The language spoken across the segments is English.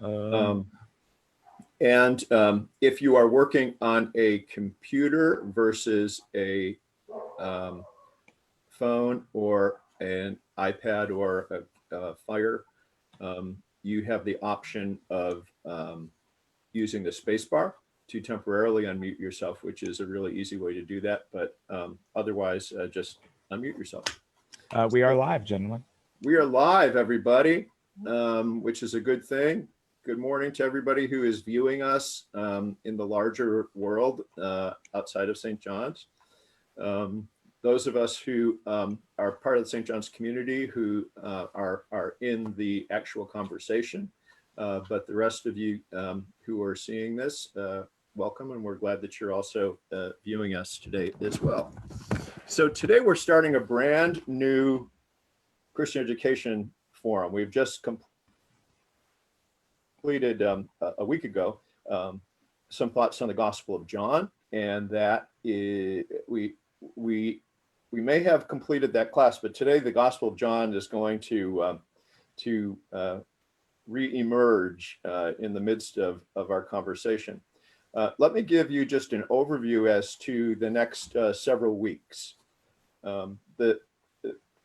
Um, if you are working on a computer versus a phone or an iPad or a Fire, you have the option of using the spacebar to temporarily unmute yourself, which is a really easy way to do that. But otherwise, just unmute yourself. We are live, gentlemen. We are live, everybody, which is a good thing. Good morning to everybody who is viewing us in the larger world outside of St. John's. Those of us who are part of the St. John's community who are in the actual conversation, but the rest of you who are seeing this, welcome, and we're glad that you're also viewing us today as well. So today we're starting a brand new Christian education forum. We've just completed a week ago some thoughts on the Gospel of John, and that is, we may have completed that class, but today the Gospel of John is going to re-emerge in the midst of our conversation. Let me give you just an overview as to the next several weeks.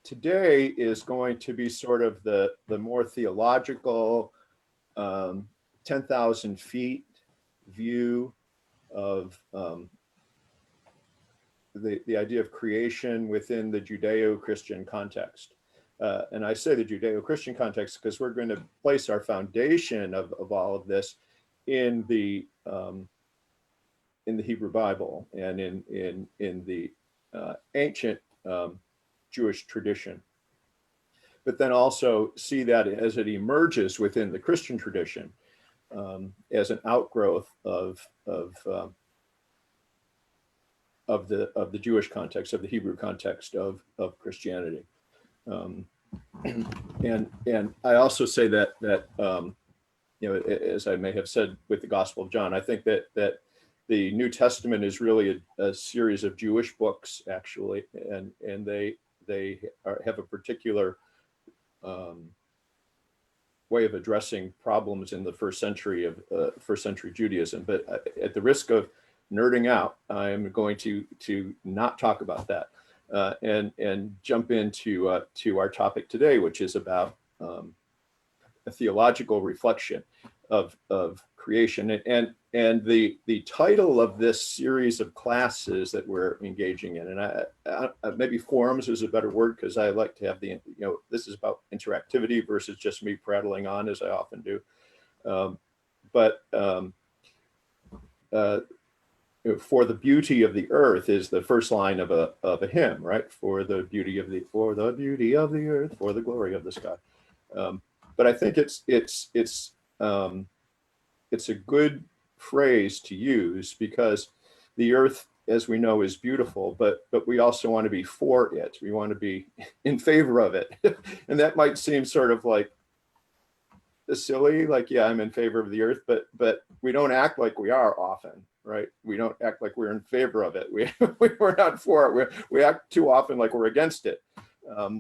Today is going to be sort of the more theological 10,000 feet view of the idea of creation within the Judeo-Christian context. And I say the Judeo-Christian context because we're going to place our foundation of all of this in the Hebrew Bible and in the ancient Jewish tradition, but then also see that as it emerges within the Christian tradition as an outgrowth of the Jewish context, of the Hebrew context of Christianity. And I also say that you know, as I may have said with the Gospel of John, I think that the New Testament is really a series of Jewish books, actually, and they have a particular way of addressing problems in the first century Judaism. But at the risk of nerding out, I'm going to not talk about that and jump into to our topic today, which is about a theological reflection of creation. And the title of this series of classes that we're engaging in, and I maybe forums is a better word, because I like to have the, you know, this is about interactivity versus just me prattling on as I often do. For the beauty of the earth is the first line of a hymn, right? For the beauty of the earth, for the glory of the sky. But I think it's a good phrase to use, because the earth, as we know, is beautiful, but we also want to be for it. We want to be in favor of it. And that might seem sort of like silly, like, yeah, I'm in favor of the earth, but we don't act like we are often, right? We don't act like we're in favor of it. We're not for it. We act too often like we're against it,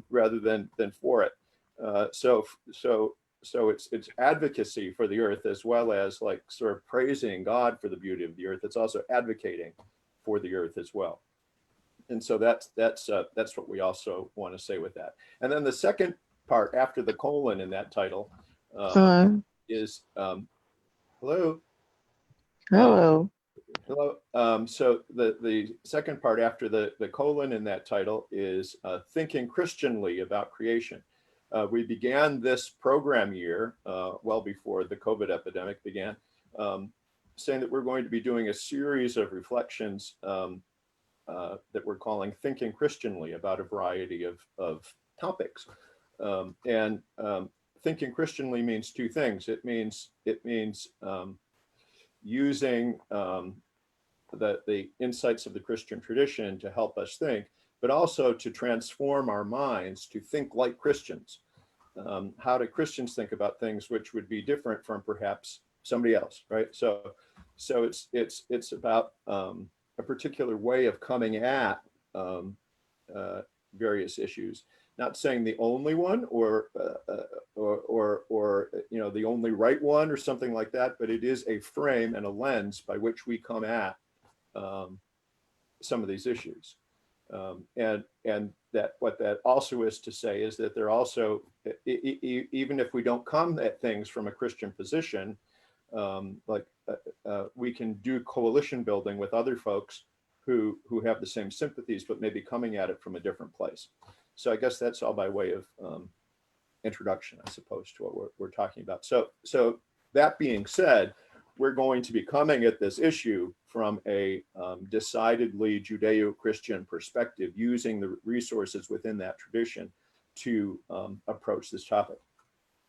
rather than for it. So it's advocacy for the earth, as well as like sort of praising God for the beauty of the earth. It's also advocating for the earth as well. And so that's what we also want to say with that. And then the second part after the colon in that title is hello. Hello. Hello. So the second part after the colon in that title is thinking Christianly about creation. We began this program year well before the COVID epidemic began, saying that we're going to be doing a series of reflections that we're calling Thinking Christianly about a variety of topics. Thinking Christianly means two things. It means using the insights of the Christian tradition to help us think, but also to transform our minds to think like Christians. How do Christians think about things which would be different from perhaps somebody else, right? So it's about a particular way of coming at various issues not saying the only one or the only right one or something like that, but it is a frame and a lens by which we come at some of these issues. And that what that also is to say is that they're also, even if we don't come at things from a Christian position, we can do coalition building with other folks who have the same sympathies, but maybe coming at it from a different place. So I guess that's all by way of introduction, I suppose, to what we're talking about. So that being said, we're going to be coming at this issue from a decidedly Judeo-Christian perspective, using the resources within that tradition to approach this topic.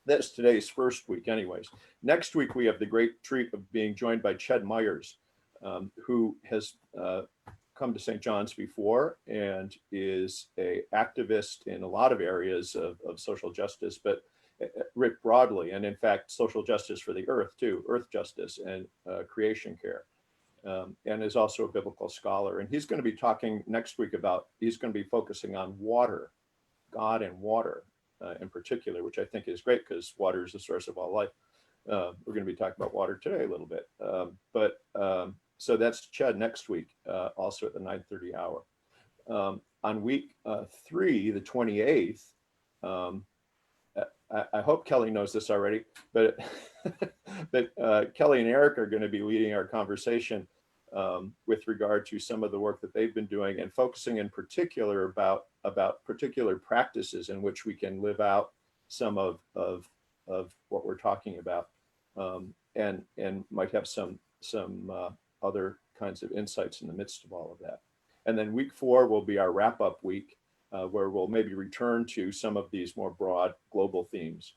That's today's first week anyways. Next week, we have the great treat of being joined by Ched Myers, who has come to St. John's before and is an activist in a lot of areas of social justice, but writ broadly, and in fact, social justice for the earth too, earth justice and creation care, and is also a biblical scholar. And he's going to be talking next week he's going to be focusing on water, God and water in particular, which I think is great because water is the source of all life. We're going to be talking about water today a little bit, so that's Ched next week, also at the 9:30 hour. On week 3, the 28th, I hope Kelly knows this already, but Kelly and Eric are going to be leading our conversation with regard to some of the work that they've been doing and focusing in particular about particular practices in which we can live out some of what we're talking about, and might have some other kinds of insights in the midst of all of that. And then week 4 will be our wrap-up week, where we'll maybe return to some of these more broad global themes,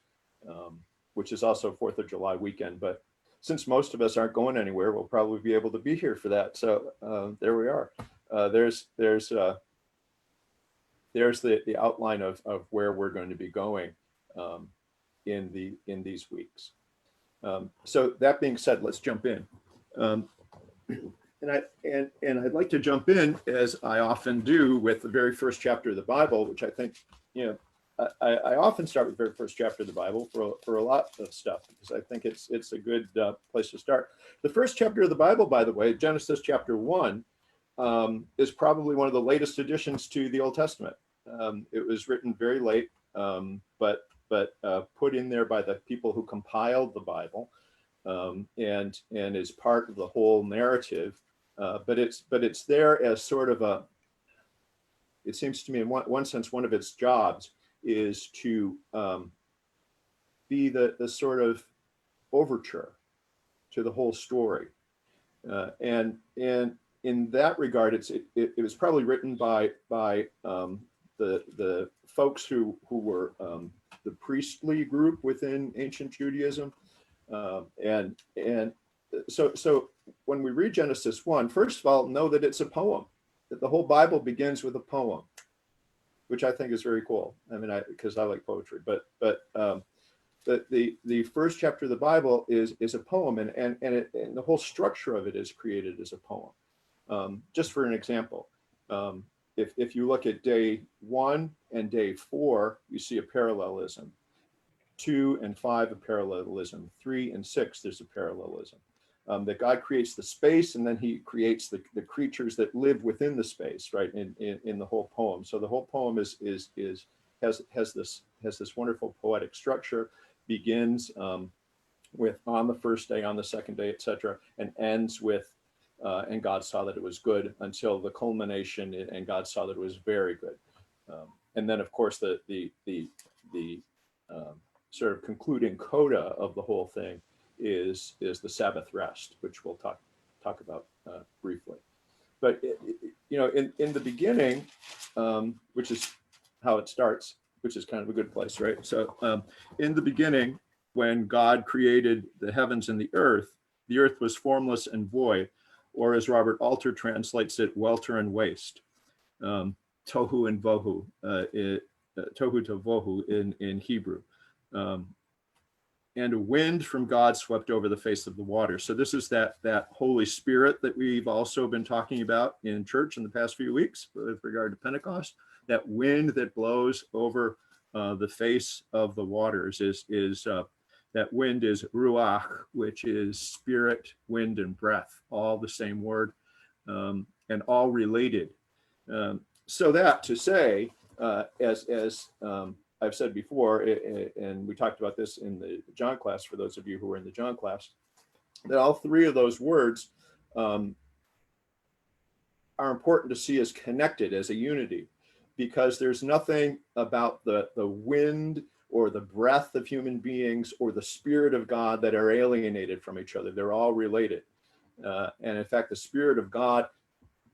which is also 4th of July weekend. But since most of us aren't going anywhere, we'll probably be able to be here for that. So there we are. There's the outline of where we're going to be going in these weeks. So that being said, let's jump in. And I'd like to jump in, as I often do, with the very first chapter of the Bible, which I think, I often start with the very first chapter of the Bible for a lot of stuff, because I think it's a good place to start. The first chapter of the Bible, by the way, Genesis chapter 1, is probably one of the latest additions to the Old Testament. It was written very late, but put in there by the people who compiled the Bible, and is part of the whole narrative. But it's there as sort of it seems to me in one sense, one of its jobs is to be the sort of overture to the whole story. And in that regard, it was probably written by the folks who were the priestly group within ancient Judaism. And so when we read Genesis 1, first of all, know that it's a poem, that the whole Bible begins with a poem, which I think is very cool. I mean, because I like poetry, but the first chapter of the Bible is a poem, and the whole structure of it is created as a poem. Just for an example, if you look at day 1 and day 4, you see a parallelism. 2 and 5, a parallelism. 3 and 6, there's a parallelism. That God creates the space, and then he creates the creatures that live within the space, right? In the whole poem. So the whole poem has this wonderful poetic structure. Begins with on the first day, on the second day, etc., and ends with and God saw that it was good, until the culmination, and God saw that it was very good. And then, of course, the sort of concluding coda of the whole thing is the Sabbath rest, which we'll talk about briefly. But in the beginning, which is how it starts, which is kind of a good place, right? So in the beginning, when God created the heavens and the earth was formless and void, or as Robert Alter translates it, welter and waste, tohu and vohu, tohu to vohu in Hebrew. And a wind from God swept over the face of the water. So this is that Holy Spirit that we've also been talking about in church in the past few weeks with regard to Pentecost. that wind that blows over the face of the waters is that wind is ruach, which is spirit, wind, and breath, all the same word, and all related. So that to say, as I've said before, and we talked about this in the John class, for those of you who were in the John class, that all three of those words are important to see as connected, as a unity, because there's nothing about the wind or the breath of human beings or the Spirit of God that are alienated from each other. They're all related. And in fact, the Spirit of God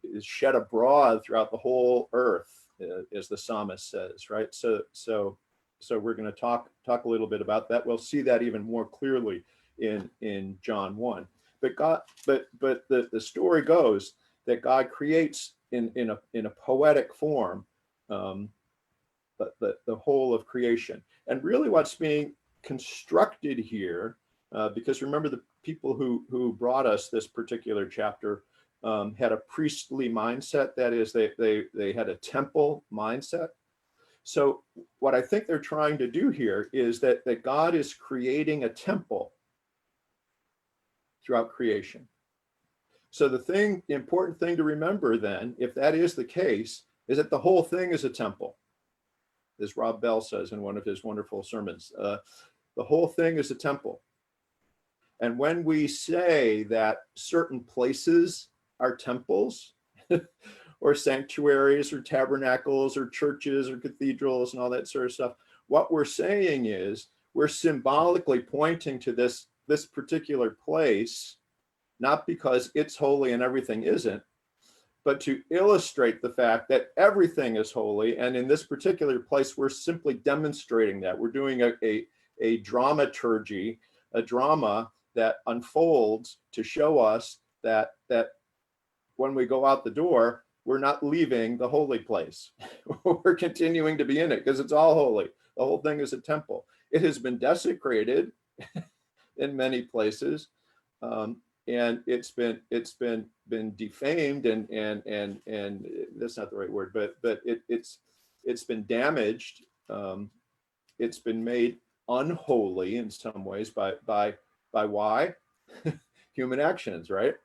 is shed abroad throughout the whole earth, as the psalmist says, right? So we're going to talk a little bit about that. We'll see that even more clearly in John 1. But the story goes that God creates in a poetic form the whole of creation. And really what's being constructed here, because remember the people who brought us this particular chapter had a priestly mindset. That is, they had a temple mindset. So what I think they're trying to do here is that God is creating a temple throughout creation. So the important thing to remember then, if that is the case, is that the whole thing is a temple, as Rob Bell says in one of his wonderful sermons. The whole thing is a temple. And when we say that certain places are temples or sanctuaries or tabernacles or churches or cathedrals and all that sort of stuff, what we're saying is we're symbolically pointing to this particular place, not because it's holy and everything isn't, but to illustrate the fact that everything is holy. And in this particular place, we're simply demonstrating that. We're doing a dramaturgy, a drama that unfolds to show us that when we go out the door, we're not leaving the holy place. We're continuing to be in it because it's all holy. The whole thing is a temple. It has been desecrated in many places. And it's been defamed and that's not the right word, but it's been damaged. It's been made unholy in some ways by why? Human actions, right?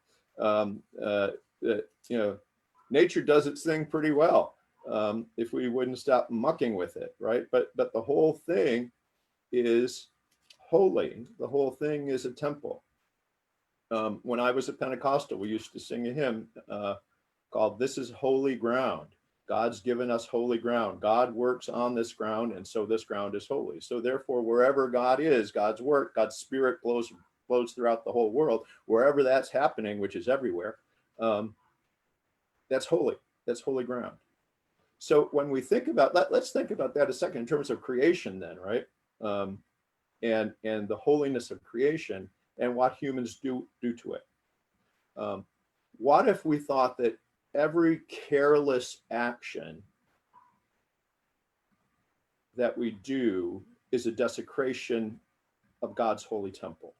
Nature does its thing pretty well if we wouldn't stop mucking with it, right? But the whole thing is holy. The whole thing is a temple. When I was a Pentecostal, we used to sing a hymn called "This is Holy Ground." God's given us holy ground. God works on this ground, and so this ground is holy. So therefore, wherever God is, God's work, God's Spirit flows throughout the whole world. Wherever that's happening, which is everywhere, that's holy. That's holy ground. So when we think about that, let's think about that a second in terms of creation then, right? And the holiness of creation and what humans do to it. What if we thought that every careless action that we do is a desecration of God's holy temple?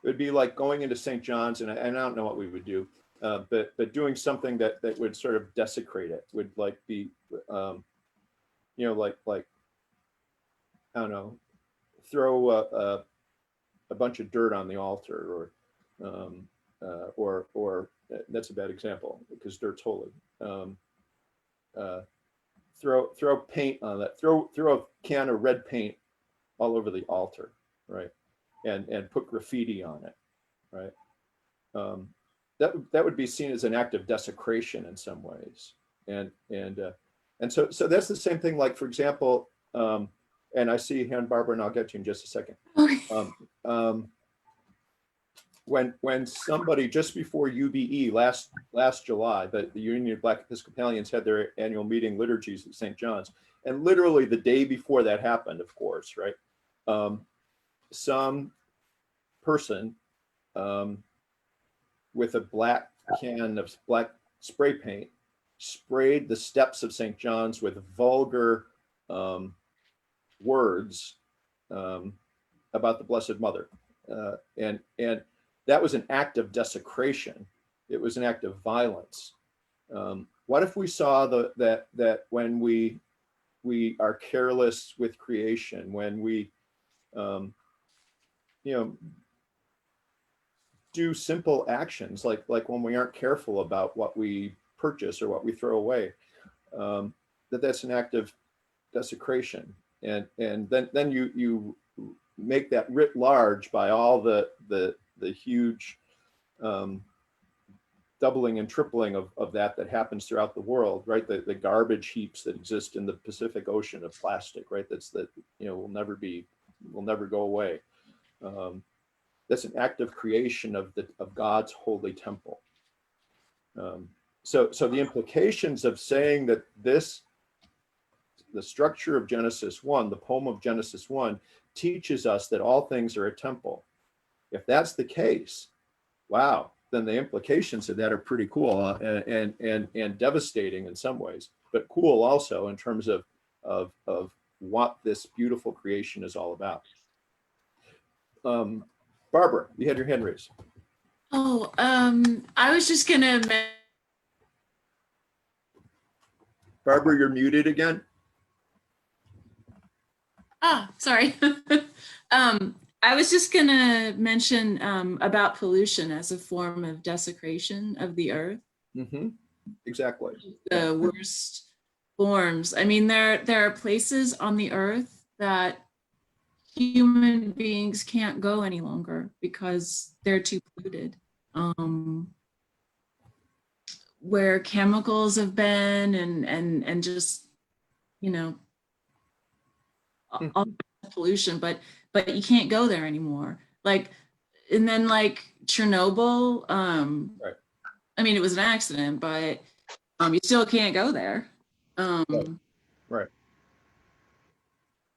It would be like going into St. John's, and I don't know what we would do, but doing something that would sort of desecrate it, would like be, like I don't know, throw a bunch of dirt on the altar, or that's a bad example because dirt's holy. Throw paint on that. Throw a can of red paint all over the altar, right? And put graffiti on it, right? That would be seen as an act of desecration in some ways, and so that's the same thing. Like for example, and I see hand Barbara, and I'll get to you in just a second. Okay. When somebody just before UBE last July, the Union of Black Episcopalians had their annual meeting liturgies at St. John's, and literally the day before that happened, of course, right? Some person with a black can of black spray paint sprayed the steps of St. John's with vulgar words about the Blessed Mother, and that was an act of desecration. It was an act of violence. What if we saw that when we are careless with creation, when we you know, do simple actions like when we aren't careful about what we purchase or what we throw away, that's an act of desecration, and then you make that writ large by all the huge doubling and tripling of that happens throughout the world, right? The garbage heaps that exist in the Pacific Ocean of plastic, right? Will never go away. That's an act of creation of God's holy temple. So the implications of saying that the structure of Genesis 1, the poem of Genesis 1, teaches us that all things are a temple. If that's the case, wow, then the implications of that are pretty cool, and devastating in some ways, but cool also in terms of what this beautiful creation is all about. Barbara, you had your hand raised. Oh, I was just gonna. Barbara, you're muted again. Sorry. I was just gonna mention about pollution as a form of desecration of the earth. Mm-hmm. Exactly. The worst forms. I mean, there are places on the earth that human beings can't go any longer because they're too polluted. Where chemicals have been and just, you know, all pollution, but you can't go there anymore. Like, and then like Chernobyl, Right. I mean, it was an accident, but you still can't go there. Right.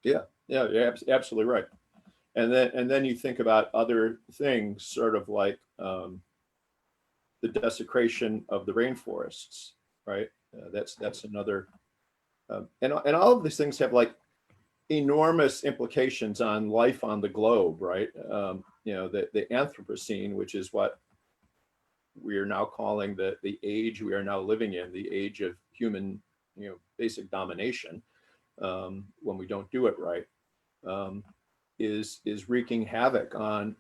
Yeah, you're absolutely right. And then you think about other things, sort of like the desecration of the rainforests, right? That's another, and all of these things have like enormous implications on life on the globe, right? The Anthropocene, which is what we are now calling the age we are now living in, the age of human, basic domination, when we don't do it right, is wreaking havoc on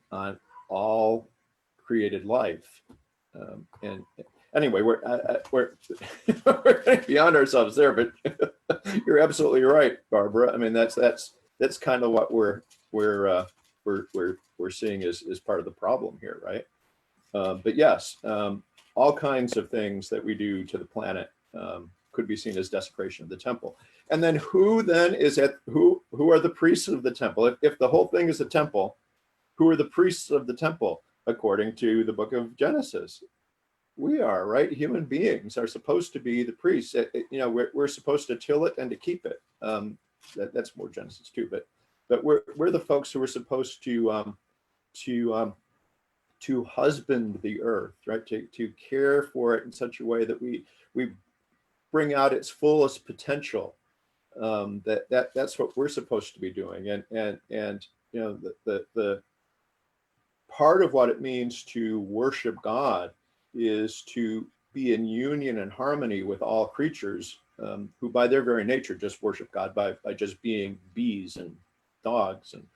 all created life. And anyway, we're beyond ourselves there, but you're absolutely right, Barbara. I mean, that's kind of what we're seeing as part of the problem here, right? But yes, all kinds of things that we do to the planet could be seen as desecration of the temple. And then who are the priests of the temple? If the whole thing is a temple, who are the priests of the temple? According to the book of Genesis, we are, right? Human beings are supposed to be the priests. We're supposed to till it and to keep it. That's more Genesis too, but we're the folks who are supposed to husband the earth, right? To care for it in such a way that we bring out its fullest potential. That's what we're supposed to be doing. And the part of what it means to worship God is to be in union and harmony with all creatures, who by their very nature just worship God by just being bees and dogs and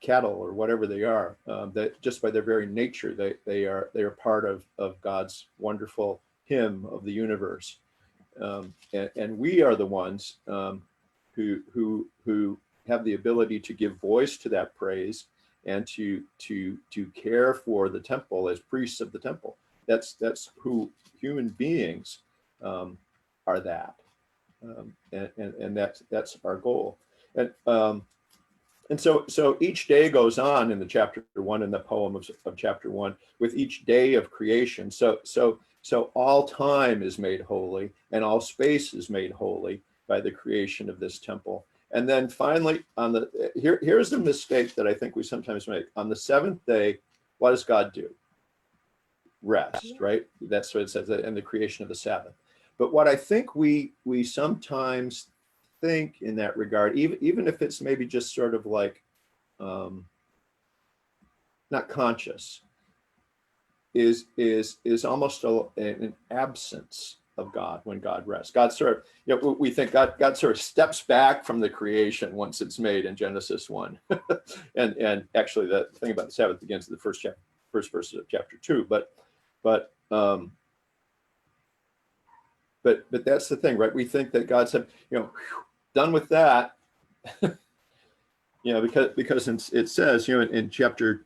cattle or whatever they are. That just by their very nature, they are part of God's wonderful hymn of the universe. And we are the ones who have the ability to give voice to that praise and to care for the temple as priests of the temple. That's who human beings are. That, and that's our goal. And so each day goes on in the chapter 1, in the poem of chapter 1, with each day of creation. So all time is made holy and all space is made holy by the creation of this temple. And then finally, here's the mistake that I think we sometimes make. On the seventh day, what does God do? Rest, right? That's what it says in the creation of the Sabbath. But what I think we sometimes think in that regard, even if it's maybe just sort of like not conscious, is almost an absence of God when God rests. God sort of, you know, we think God sort of steps back from the creation once it's made in Genesis 1. and actually the thing about the Sabbath begins in the first verse of chapter 2. But that's the thing, right? We think that God said, you know, done with that. You know, because it says, you know, in chapter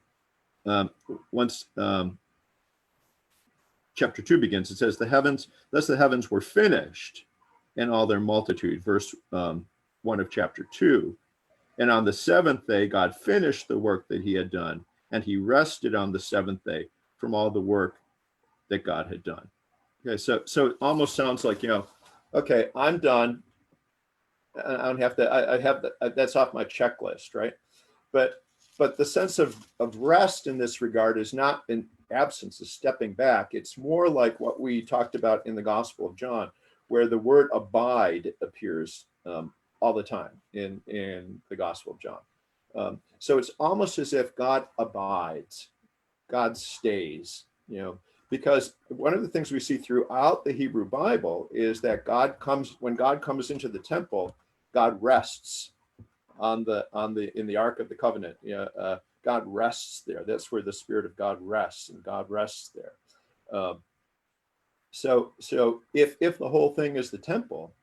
chapter 2 begins, it says, thus the heavens were finished and all their multitude, verse 1 of chapter 2. And on the seventh day, God finished the work that he had done, and he rested on the seventh day from all the work that God had done. Okay, so it almost sounds like, you know, okay, I'm done. I don't have to, I have that's off my checklist, right? But the sense of rest in this regard is not an absence, of stepping back. It's more like what we talked about in the Gospel of John, where the word abide appears all the time in the Gospel of John. So it's almost as if God abides, God stays, you know, because one of the things we see throughout the Hebrew Bible is that when God comes into the temple, God rests in the Ark of the Covenant. God rests there. That's where the Spirit of God rests, and God rests there. So if the whole thing is the temple,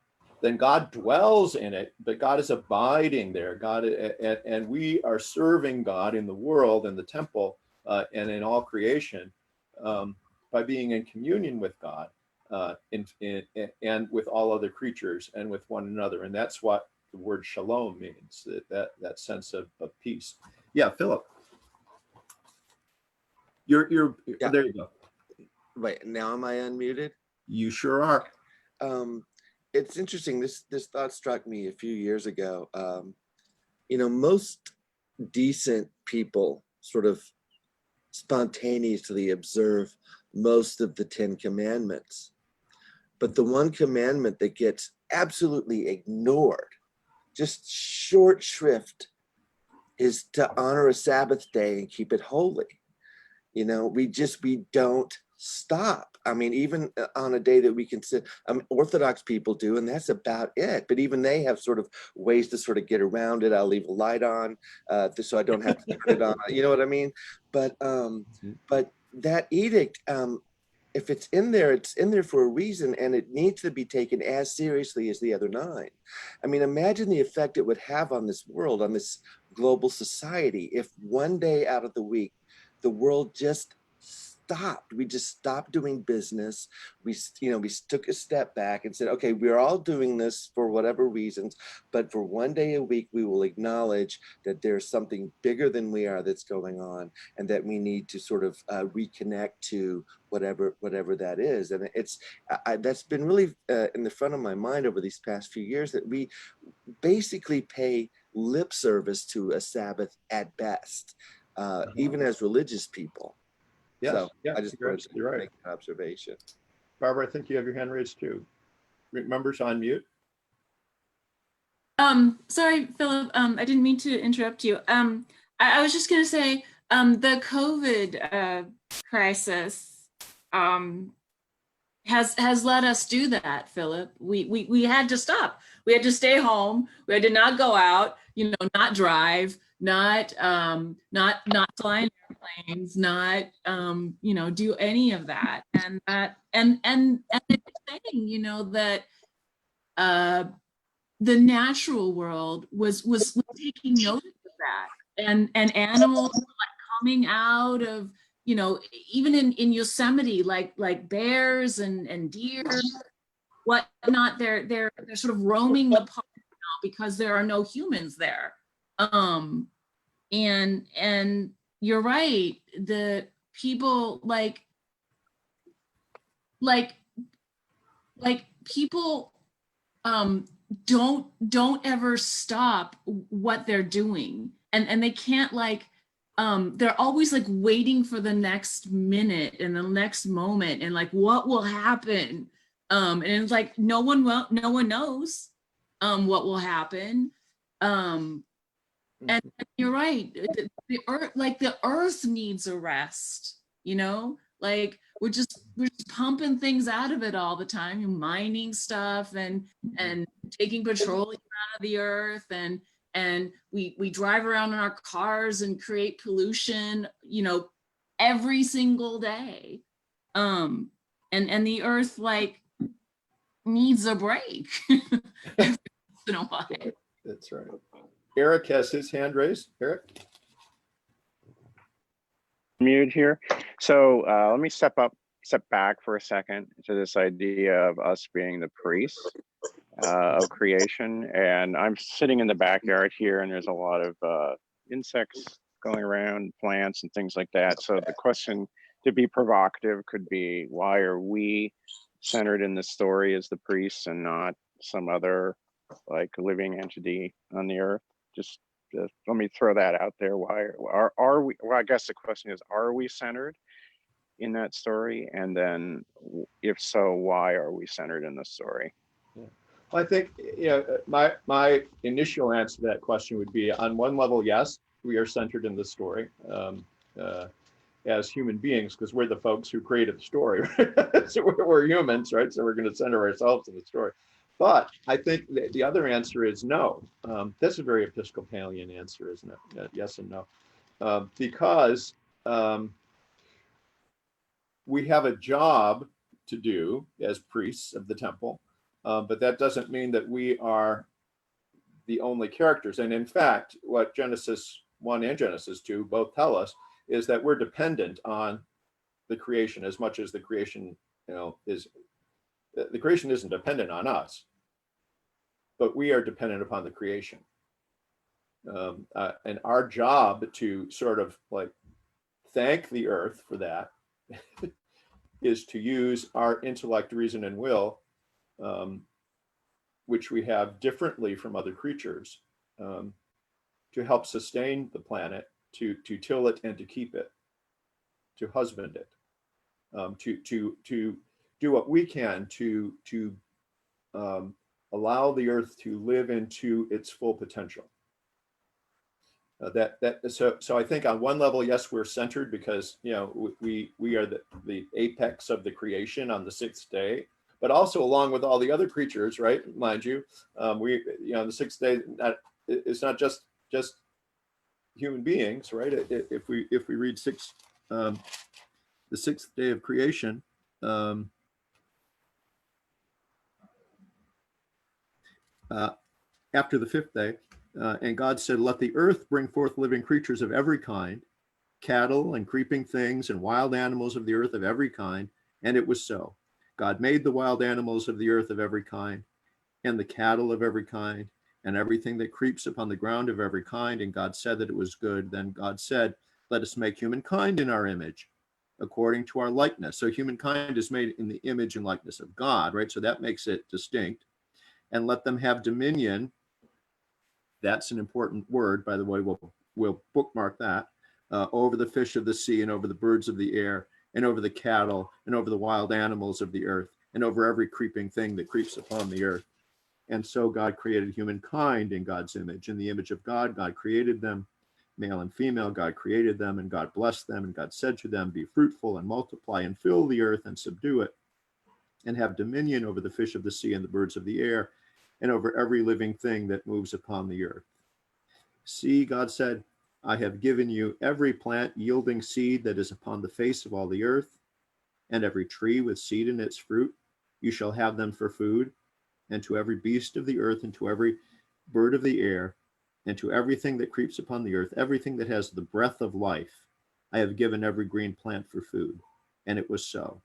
then God dwells in it, but God is abiding there. And we are serving God in the world, in the temple, and in all creation, by being in communion with God, and with all other creatures, and with one another. And that's what the word shalom means, that sense of peace. Yeah, Philip. You're Yeah. There you go. Wait, now am I unmuted? You sure are. It's interesting. This thought struck me a few years ago. You know, most decent people sort of spontaneously observe most of the 10 commandments. But the one commandment that gets absolutely ignored, just short shrift, is to honor a Sabbath day and keep it holy. You know, we don't stop. I mean, even on a day that we consider, Orthodox people do, and that's about it. But even they have sort of ways to sort of get around it. I'll leave a light on so I don't have to turn it on. You know what I mean? But that edict, if it's in there for a reason, and it needs to be taken as seriously as the other 9. I mean, imagine the effect it would have on this world, on this global society, if one day out of the week, the world just stopped. We just stopped doing business. We took a step back and said, okay, we're all doing this for whatever reasons, but for one day a week, we will acknowledge that there's something bigger than we are that's going on, and that we need to sort of reconnect to whatever that is. And that's been really in the front of my mind over these past few years, that we basically pay lip service to a Sabbath at best, even as religious people. Yes, So yeah, I just you're wanted to absolutely right. make an observation. Barbara, I think you have your hand raised too. Remember to unmute. Sorry, Philip, I didn't mean to interrupt you. I was just gonna say, the COVID crisis has let us do that, Philip. We had to stop. We had to stay home. We had to not go out, you know, not drive, not fly in airplanes, not you know, do any of that. And it's saying, you know, that the natural world was taking notice of that, and animals were like coming out of, you know, even in Yosemite, like bears and deer, whatnot, they're sort of roaming the park now because there are no humans there. And you're right, the people like people don't ever stop what they're doing, and they can't, like, they're always like waiting for the next minute and the next moment, and like what will happen, and it's like no one knows what will happen. And you're right, the earth, like the earth needs a rest, you know. Like we're just pumping things out of it all the time. You're mining stuff and taking petroleum out of the earth, and we drive around in our cars and create pollution, you know, every single day. And the earth like needs a break every once in a while. That's right. Eric has his hand raised. Eric? Mute here. So let me step back for a second to this idea of us being the priests of creation. And I'm sitting in the backyard here, and there's a lot of insects going around, plants and things like that. So the question, to be provocative, could be, why are we centered in the story as the priests and not some other like living entity on the earth? Just let me throw that out there. Why are we? Well, I guess the question is, are we centered in that story? And then, if so, why are we centered in the story? Well, I think, you know, my initial answer to that question would be, on one level, yes, we are centered in the story as human beings, because we're the folks who created the story. Right? So we're humans, right? So we're going to center ourselves in the story. But I think the other answer is no. That's a very Episcopalian answer, isn't it? Yes and no. Because we have a job to do as priests of the temple, but that doesn't mean that we are the only characters. And in fact, what Genesis 1 and Genesis 2 both tell us is that we're dependent on the creation as much as the creation, you know, is. The creation isn't dependent on us, but we are dependent upon the creation. And our job to sort of like thank the earth for that is to use our intellect, reason, and will, which we have differently from other creatures, to help sustain the planet, to till it and to keep it, to husband it, to do what we can to allow the earth to live into its full potential. So I think on one level, yes, we're centered because, you know, we are the apex of the creation on the sixth day, but also along with all the other creatures, right? Mind you, the sixth day, it's not just human beings, right? If we read the sixth day of creation, after the fifth day, and God said, let the earth bring forth living creatures of every kind, cattle and creeping things and wild animals of the earth of every kind. And it was so. God made the wild animals of the earth of every kind, and the cattle of every kind, and everything that creeps upon the ground of every kind. And God said that it was good. Then God said, let us make humankind in our image, according to our likeness. So humankind is made in the image and likeness of God, right? So that makes it distinct. And let them have dominion. That's an important word, by the way. We'll bookmark that. Over the fish of the sea, and over the birds of the air, and over the cattle, and over the wild animals of the earth, and over every creeping thing that creeps upon the earth. And so God created humankind in God's image. In the image of God, God created them, male and female. God created them, and God blessed them. And God said to them, be fruitful and multiply and fill the earth and subdue it, and have dominion over the fish of the sea and the birds of the air, and over every living thing that moves upon the earth. See, God said, I have given you every plant yielding seed that is upon the face of all the earth, and every tree with seed in its fruit. You shall have them for food, and to every beast of the earth, and to every bird of the air, and to everything that creeps upon the earth, everything that has the breath of life, I have given every green plant for food. And it was so.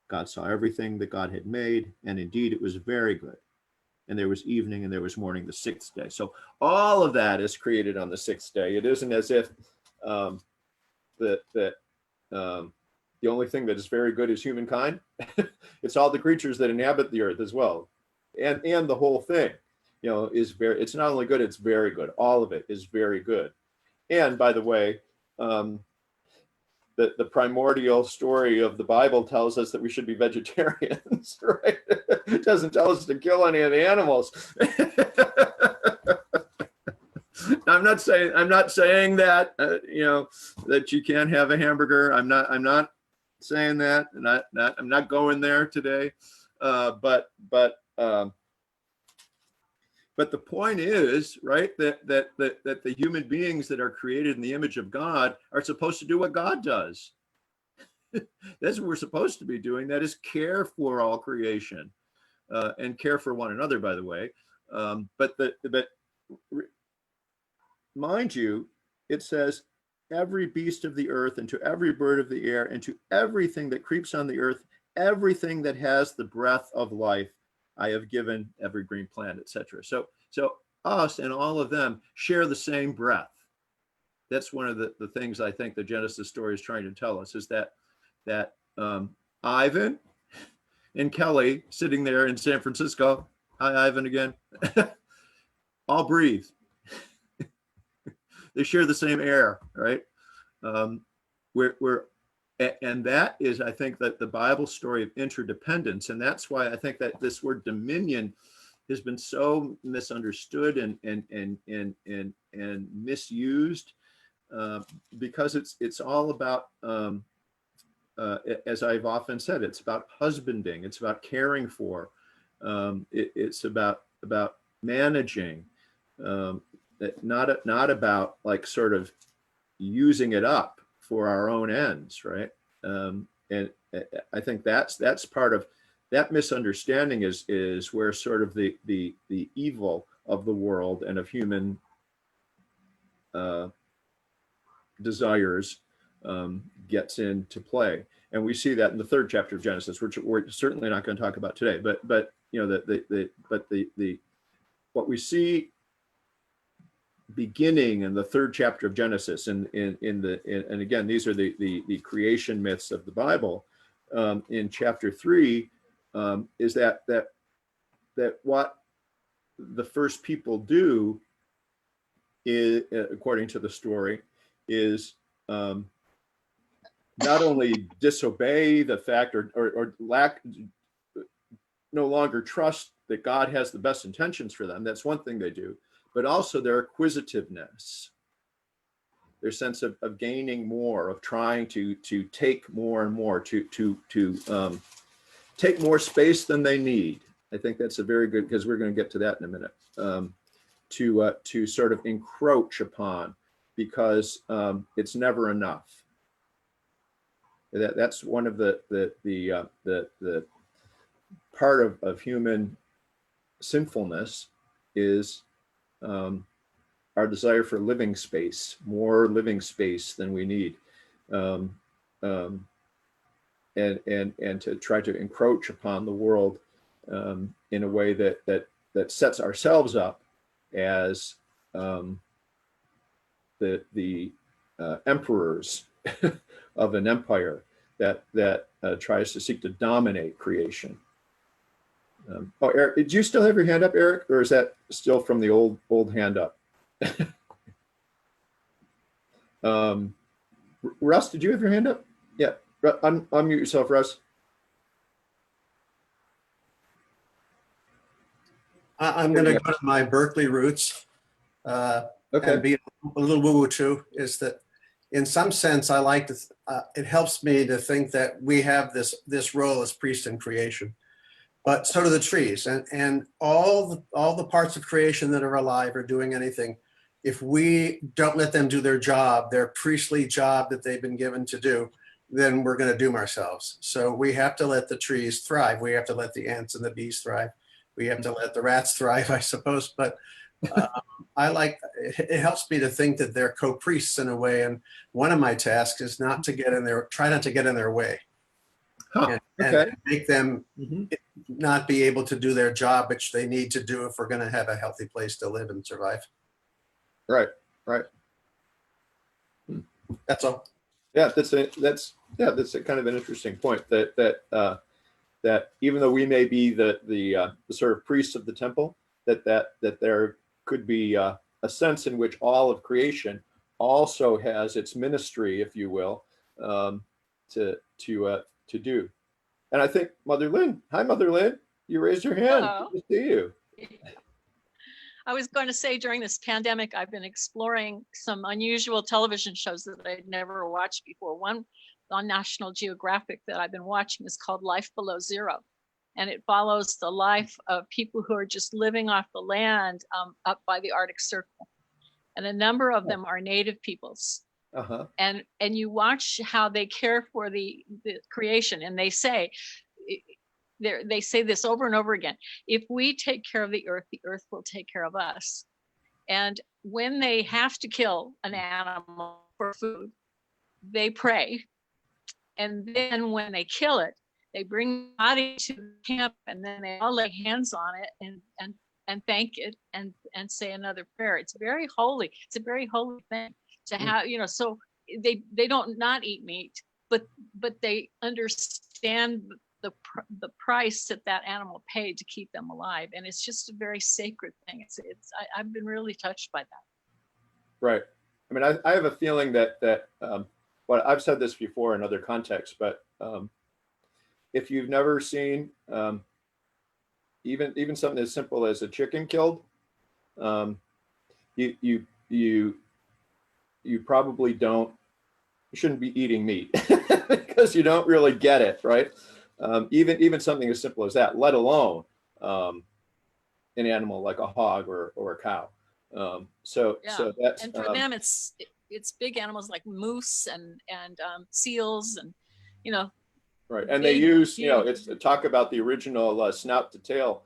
God saw everything that God had made, and indeed it was very good. And there was evening and there was morning, the sixth day. So all of that is created on the sixth day. It isn't as if the only thing that is very good is humankind. It's all the creatures that inhabit the earth as well. And the whole thing, you know, it's not only good, it's very good. All of it is very good. And by the way, the primordial story of the Bible tells us that we should be vegetarians, right? It doesn't tell us to kill any of the animals. I'm not saying that that you can't have a hamburger. I'm not saying that, and I'm not going there today. But the point is, right, that the human beings that are created in the image of God are supposed to do what God does. That's what we're supposed to be doing. That is care for all creation, and care for one another, by the way. But mind you, it says, every beast of the earth, and to every bird of the air, and to everything that creeps on the earth, everything that has the breath of life, I have given every green plant, etc. So us and all of them share the same breath. That's one of the things I think the Genesis story is trying to tell us, is that Ivan and Kelly sitting there in San Francisco, hi Ivan again, all breathe. They share the same air, right? And that is, I think, that the Bible story of interdependence, and that's why I think that this word dominion has been so misunderstood and misused, because it's all about, as I've often said, it's about husbanding, it's about caring for, it's about managing, not about like sort of using it up for our own ends, right? And I think that's part of that misunderstanding is where sort of the evil of the world and of human desires gets into play. And we see that in the 3rd chapter of Genesis, which we're certainly not going to talk about today. But you know, the what we see beginning in the 3rd chapter of Genesis, and again, these are the creation myths of the Bible. In chapter 3, is that what the first people do is, according to the story, is not only disobey the fact or lack, no longer trust that God has the best intentions for them. That's one thing they do, but also their acquisitiveness, their sense of gaining more, of trying to take more and more, to take more space than they need. I think that's a very good, because we're going to get to that in a minute, to sort of encroach upon, because it's never enough. That's one of the part of human sinfulness is our desire for living space, more living space than we need, and to try to encroach upon the world in a way that sets ourselves up as the emperors of an empire that tries to seek to dominate creation. Oh, Eric, did you still have your hand up, Eric, or is that still from the old hand up? Russ, did you have your hand up? Yeah, unmute yourself, Russ. I'm going to go to my Berkeley roots, Okay. and be a little woo-woo too. Is that, in some sense, I like to. It helps me to think that we have this role as priests in creation, but so do the trees, and all the parts of creation that are alive or doing anything. If we don't let them do their job, their priestly job that they've been given to do, then we're going to doom ourselves. So we have to let the trees thrive. We have to let the ants and the bees thrive. We have to let the rats thrive, I suppose. But it helps me to think that they're co-priests in a way. And one of my tasks is try not to get in their way. Huh, and make them not be able to do their job, which they need to do if we're going to have a healthy place to live and survive. Right. That's all. Yeah, that's a kind of an interesting point, that even though we may be the sort of priests of the temple, that there could be a sense in which all of creation also has its ministry, if you will, to do. And I think Mother Lynn, hi Mother Lynn, you raised your hand. Hello. Good to see you. I was going to say, during this pandemic, I've been exploring some unusual television shows that I'd never watched before. One on National Geographic that I've been watching is called Life Below Zero. And it follows the life of people who are just living off the land up by the Arctic Circle. And a number of them are native peoples. Uh-huh. And you watch how they care for the creation. And they say this over and over again. If we take care of the earth will take care of us. And when they have to kill an animal for food, they pray. And then when they kill it, they bring the body to the camp, and then they all lay hands on it and thank it and say another prayer. It's very holy. It's a very holy thing to have, you know. So they don't not eat meat, but they understand the price that animal paid to keep them alive, and it's just a very sacred thing. I've been really touched by that. Right. I mean, I have a feeling that well, I've said this before in other contexts, but if you've never seen even something as simple as a chicken killed, you probably you shouldn't be eating meat because you don't really get it, right? Even something as simple as that, let alone an animal like a hog or a cow. So that's, and for them it's big animals like moose and seals and, you know. Right, and they use, you know, it's talk about the original snout to tail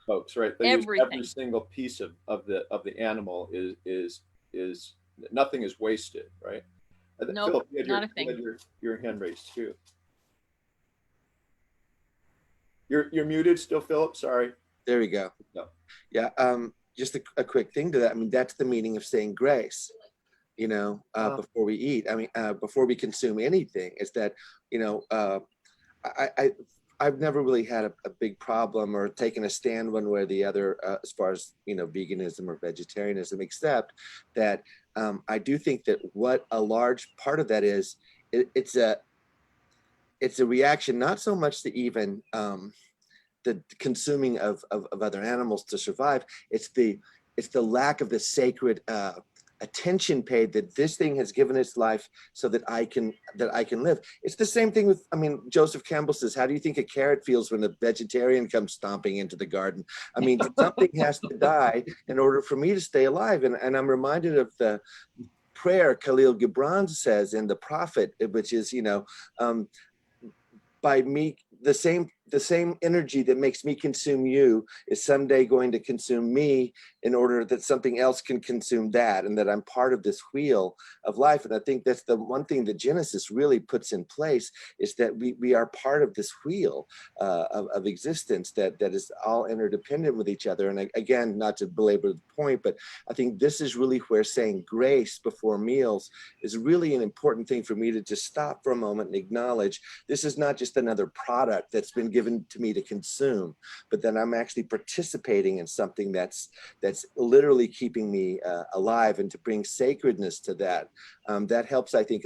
folks, right? They use every single piece of the animal is nothing is wasted, right? No, Philip, not a thing. your hand raised too. You're muted still, Philip. Sorry. There we go. No. Yeah. Just a quick thing to that. I mean, that's the meaning of saying grace. You know, before we eat. I mean, before we consume anything, is that, you know, I've never really had a big problem or taken a stand one way or the other as far as, you know, veganism or vegetarianism, except that I do think that what a large part of that is, it's a reaction, not so much to even the consuming of other animals to survive. It's the lack of the sacred attention paid that this thing has given its life so that I can live. It's the same thing with, I mean, Joseph Campbell says, how do you think a carrot feels when a vegetarian comes stomping into the garden? I mean, something has to die in order for me to stay alive. And I'm reminded of the prayer Khalil Gibran says in The Prophet, which is, you know, by me, the same energy that makes me consume you is someday going to consume me in order that something else can consume that, and that I'm part of this wheel of life. And I think that's the one thing that Genesis really puts in place, is that we are part of this wheel of existence that is all interdependent with each other. And again, not to belabor the point, but I think this is really where saying grace before meals is really an important thing for me to just stop for a moment and acknowledge. This is not just another product that's been given to me to consume, but that I'm actually participating in something that's literally keeping me alive, and to bring sacredness to that. That helps, I think,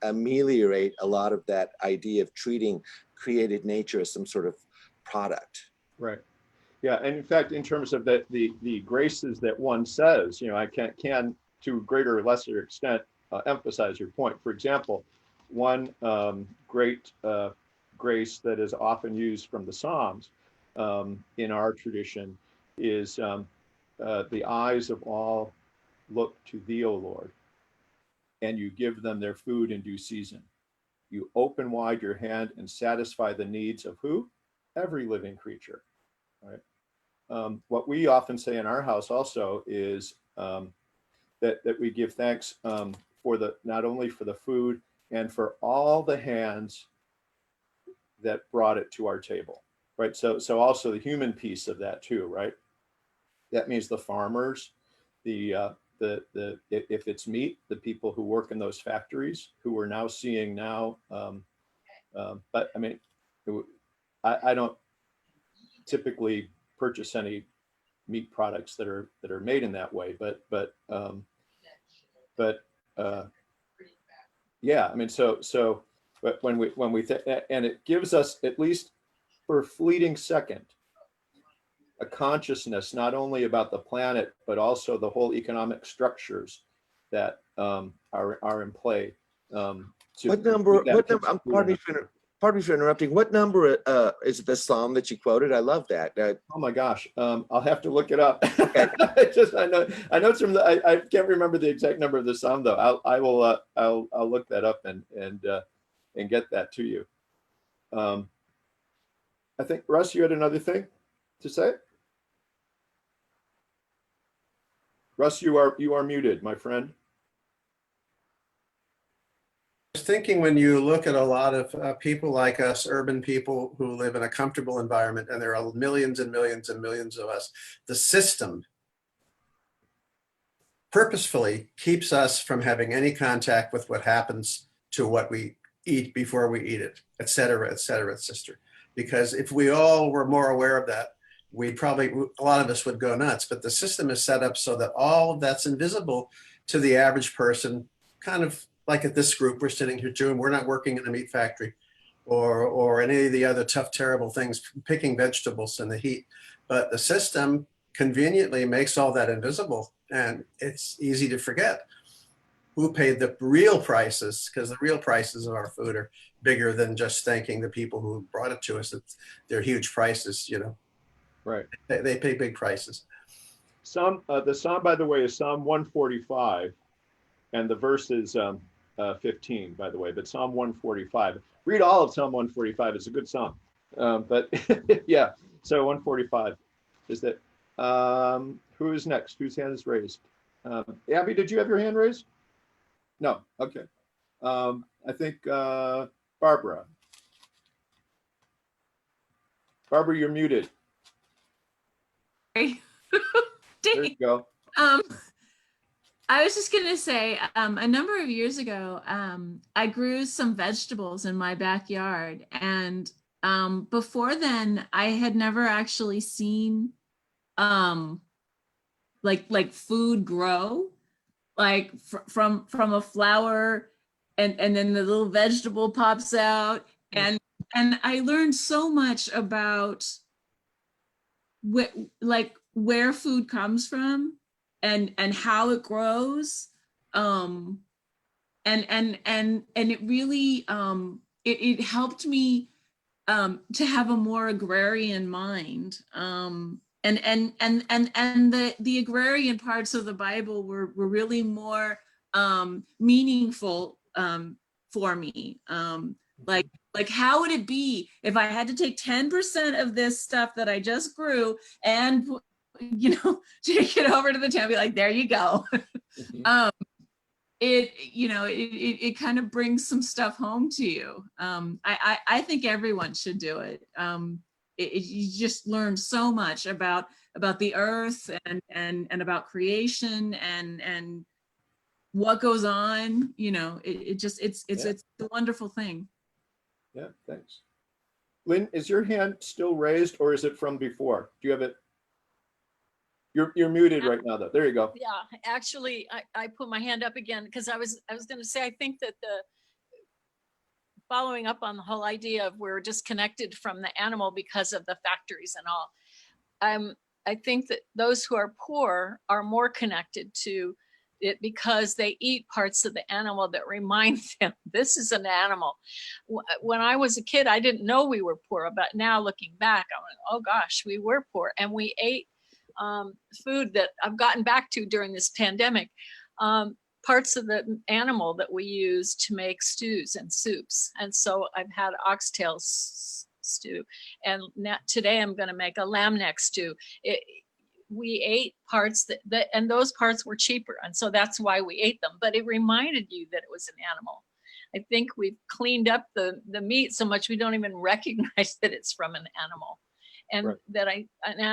ameliorate a lot of that idea of treating created nature as some sort of product. Right. Yeah, and in fact, in terms of the graces that one says, you know, I can to a greater or lesser extent emphasize your point. For example, one great grace that is often used from the Psalms in our tradition is the eyes of all look to thee, O Lord, and you give them their food in due season. You open wide your hand and satisfy the needs of who? Every living creature, right? What we often say in our house also is that we give thanks for not only for the food and for all the hands that brought it to our table, right? So also the human piece of that too, right? That means the farmers, if it's meat, the people who work in those factories, who we're now seeing now. But I mean, I don't typically purchase any meat products that are made in that way, but yeah, I mean, but when we and it gives us, at least for a fleeting second, a consciousness not only about the planet but also the whole economic structures that are in play to What number? put that What piece number? of food Pardon in me for pardon me for interrupting. What number is the psalm that you quoted? I love that. Oh my gosh, I'll have to look it up. Okay. I know it's from the. I can't remember the exact number of the psalm though. I'll look that up and get that to you. I think Russ, you had another thing to say. Russ, you are muted, my friend. I was thinking when you look at a lot of people like us, urban people who live in a comfortable environment, and there are millions and millions and millions of us, the system purposefully keeps us from having any contact with what happens to what we eat before we eat it, et cetera, et cetera, et cetera. Because if we all were more aware of that, we'd probably, a lot of us would go nuts. But the system is set up so that all of that's invisible to the average person, kind of like at this group we're sitting here doing. We're not working in a meat factory or any of the other tough, terrible things, picking vegetables in the heat. But the system conveniently makes all that invisible, and it's easy to forget who paid the real prices, because the real prices of our food are bigger than just thanking the people who brought it to us. They're huge prices, you know. Right. They pay big prices. The psalm, by the way, is Psalm 145, and the verse is 15, by the way. But Psalm 145. Read all of Psalm 145. It's a good psalm. But yeah, so 145 is that. Who is next? Whose hand is raised? Abby, did you have your hand raised? No. Okay. I think Barbara. Barbara, you're muted. Sorry. There you go. I was just gonna say, a number of years ago, I grew some vegetables in my backyard, and before then, I had never actually seen like food grow, like from a flower, and then the little vegetable pops out, and I learned so much about where food comes from and how it grows, and it really it helped me to have a more agrarian mind, and the agrarian parts of the Bible were really more meaningful for me, like how would it be if I had to take 10% of this stuff that I just grew and take it over to the town and be like, there you go. It kind of brings some stuff home to you. I think everyone should do it. You just learn so much about the earth and about creation and what goes on. It's a wonderful thing. Yeah, thanks. Lynn, is your hand still raised, or is it from before? Do you have it? You're muted right now, though. There you go. Yeah, actually, I put my hand up again because I was going to say, I think that following up on the whole idea of we're disconnected from the animal because of the factories and all. I think that those who are poor are more connected to it because they eat parts of the animal that remind them this is an animal. When I was a kid, I didn't know we were poor, but now looking back, I went, oh gosh, we were poor, and we ate food that I've gotten back to during this pandemic, parts of the animal that we use to make stews and soups. And so I've had oxtail stew, and today I'm going to make a lamb neck stew. We ate parts that and those parts were cheaper, and so that's why we ate them. But it reminded you that it was an animal. I think we've cleaned up the meat so much we don't even recognize that it's from an animal. And right.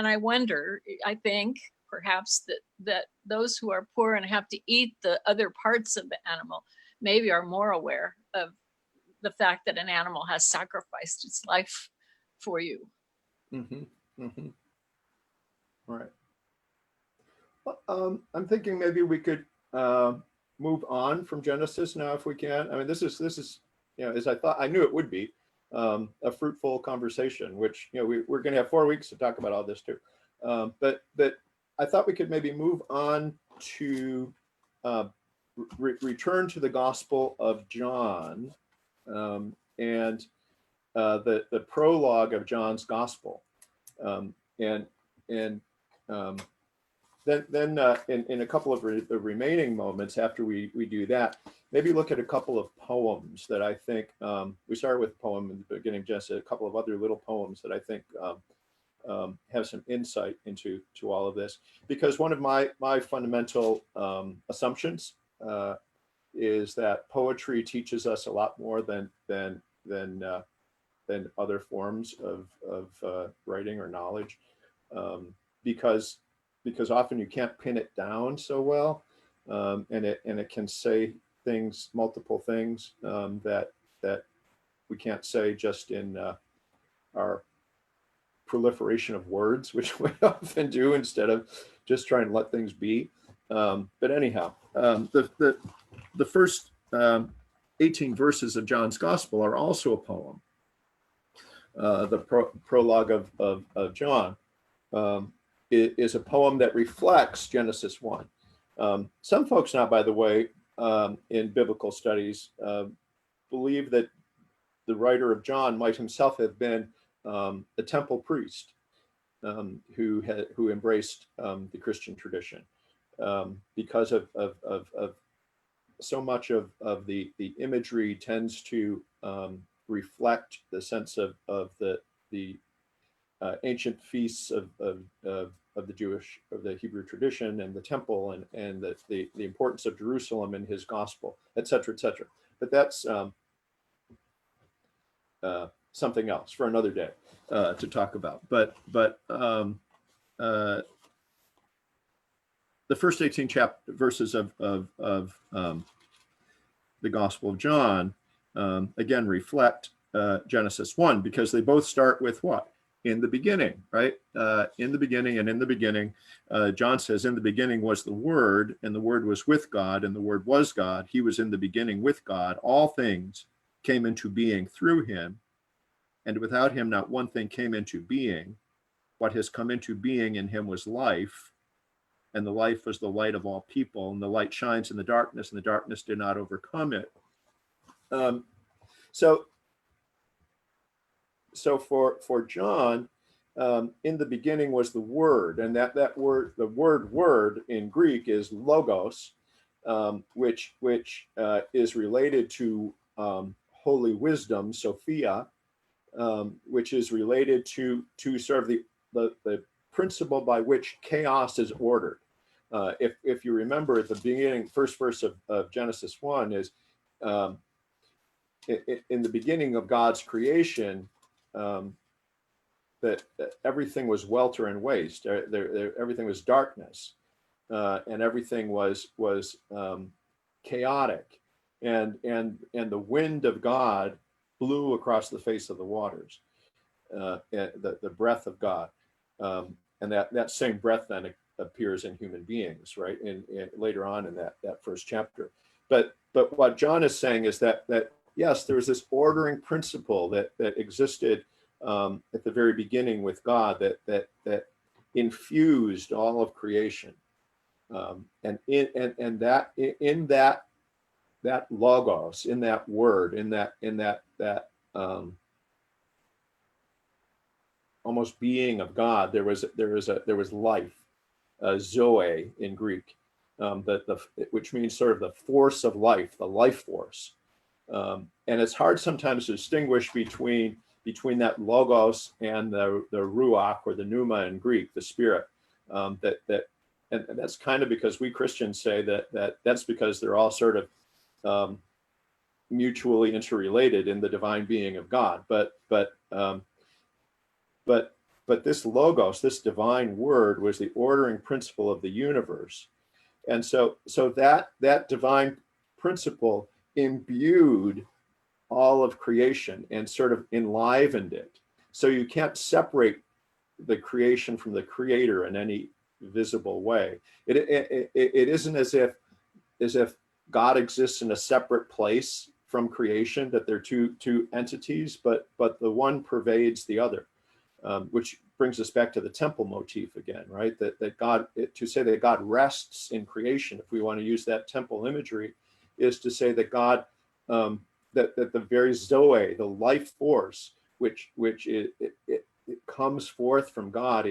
I wonder, I think perhaps that those who are poor and have to eat the other parts of the animal maybe are more aware of the fact that an animal has sacrificed its life for you. Mm-hmm. Mm-hmm. All right. Well, I'm thinking maybe we could move on from Genesis now if we can. I mean, this is as I knew it would be. A fruitful conversation, which we're going to have 4 weeks to talk about all this too. But I thought we could maybe move on to return to the Gospel of John, and the prologue of John's Gospel, and then in a couple of the remaining moments after we do that, maybe look at a couple of poems that I think, we started with a poem in the beginning, just a couple of other little poems that I think have some insight into all of this. Because one of my fundamental assumptions is that poetry teaches us a lot more than other forms of writing or knowledge, because often you can't pin it down so well, and it can say things, multiple things, that we can't say just in our proliferation of words, which we often do instead of just trying to let things be. But anyhow, the first 18 verses of John's Gospel are also a poem. The prologue of John is a poem that reflects Genesis 1. Some folks now, by the way, in biblical studies, believe that the writer of John might himself have been a temple priest who embraced the Christian tradition, because of so much of the imagery tends to reflect the sense of the ancient feasts of the Hebrew tradition, and the temple, and the importance of Jerusalem in his gospel, et cetera, et cetera. But that's something else for another day to talk about. But the first 18 verses of the Gospel of John again reflect Genesis 1, because they both start with what? In the beginning, right? In the beginning, and in the beginning, John says, in the beginning was the Word, and the Word was with God, and the Word was God. He was in the beginning with God. All things came into being through him, and without him not one thing came into being. What has come into being in him was life, and the life was the light of all people, and the light shines in the darkness, and the darkness did not overcome it. So for John, in the beginning was the Word, and that word, the word in Greek is logos, which is related to holy wisdom, Sophia, which is related to sort of the principle by which chaos is ordered. If you remember at the beginning, first verse of Genesis 1 is, in the beginning of God's creation, that everything was welter and waste. Everything was darkness, and everything was chaotic, and the wind of God blew across the face of the waters, the breath of God, and that same breath then appears in human beings, right? In later on in that first chapter. But what John is saying is that yes, there was this ordering principle that existed at the very beginning with God, that infused all of creation, and in that logos, in that word, in that almost being of God, there was life, zoe in Greek, which means sort of the force of life, the life force. And it's hard sometimes to distinguish between that logos and the ruach, or the pneuma in Greek, the spirit. And that's kind of because we Christians say that's because they're all sort of mutually interrelated in the divine being of God. But this logos, this divine word, was the ordering principle of the universe. And so that divine principle imbued all of creation and sort of enlivened it. So you can't separate the creation from the creator in any visible way. It isn't as if God exists in a separate place from creation, that they're two entities, but the one pervades the other, which brings us back to the temple motif again, right? That God, to say that God rests in creation, if we want to use that temple imagery, is to say that God, that the very Zoe, the life force, which it comes forth from God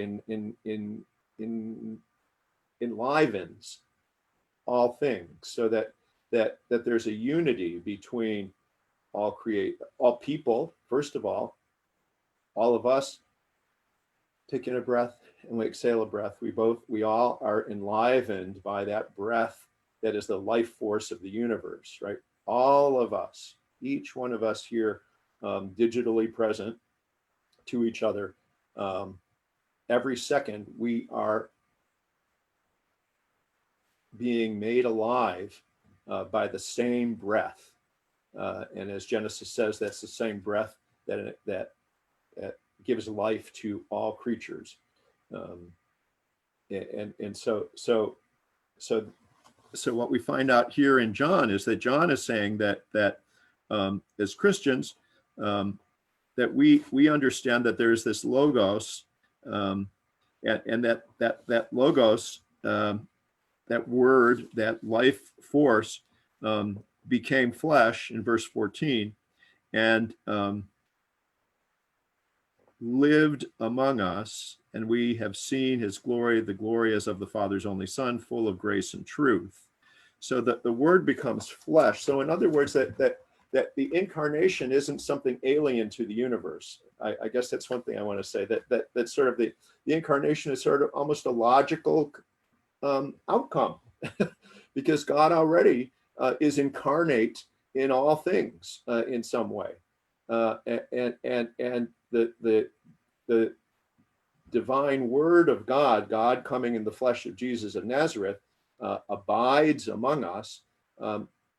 enlivens all things, so that there's a unity between all people, first of all of us taking a breath and we exhale a breath. We all are enlivened by that breath that is the life force of the universe, right? All of us, each one of us here, digitally present to each other, every second we are being made alive by the same breath. And as Genesis says, that's the same breath that gives life to all creatures. And so what we find out here in John is that John is saying that as Christians, that we understand that there's this logos, and that logos, that word, that life force, became flesh in verse 14, and lived among us, and we have seen his glory, the glory as of the Father's only Son, full of grace and truth. So that the word becomes flesh. So in other words, that the incarnation isn't something alien to the universe. I guess that's one thing I want to say, that sort of the incarnation is sort of almost a logical outcome because God already is incarnate in all things in some way. And the divine word of God coming in the flesh of Jesus of Nazareth, abides among us.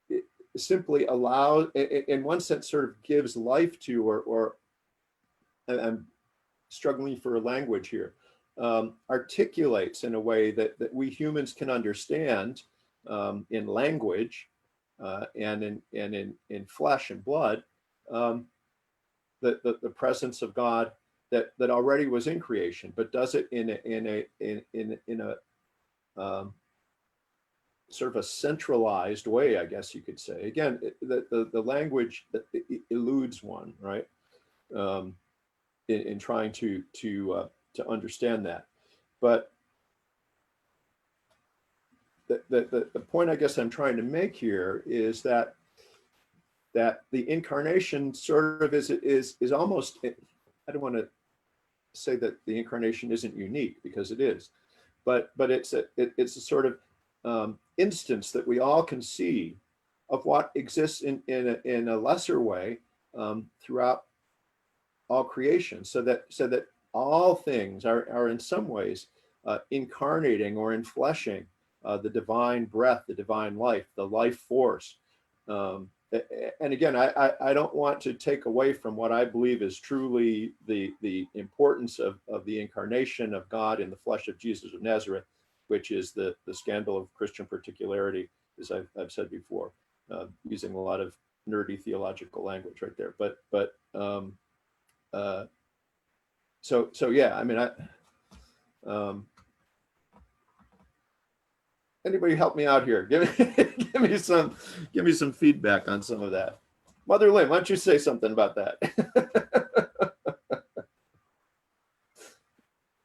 It simply allows, in one sense, sort of gives life to, or I'm struggling for a language here, articulates in a way that we humans can understand, in language and in flesh and blood, the presence of God that already was in creation, but does it in a sort of a centralized way, I guess you could say. Again, the language eludes one, right? In trying to understand that, but the point I guess I'm trying to make here is that the incarnation sort of is almost, I don't want to say that the incarnation isn't unique, because it is, but it's a sort of instance that we all can see of what exists in a lesser way throughout all creation, so that all things are in some ways incarnating or enfleshing the divine breath, the divine life, the life force. And again, I don't want to take away from what I believe is truly the importance of the incarnation of God in the flesh of Jesus of Nazareth, which is the scandal of Christian particularity, as I've said before, using a lot of nerdy theological language right there. But so yeah, I mean, anybody help me out here? Give me some feedback on some of that. Mother Lynn, why don't you say something about that?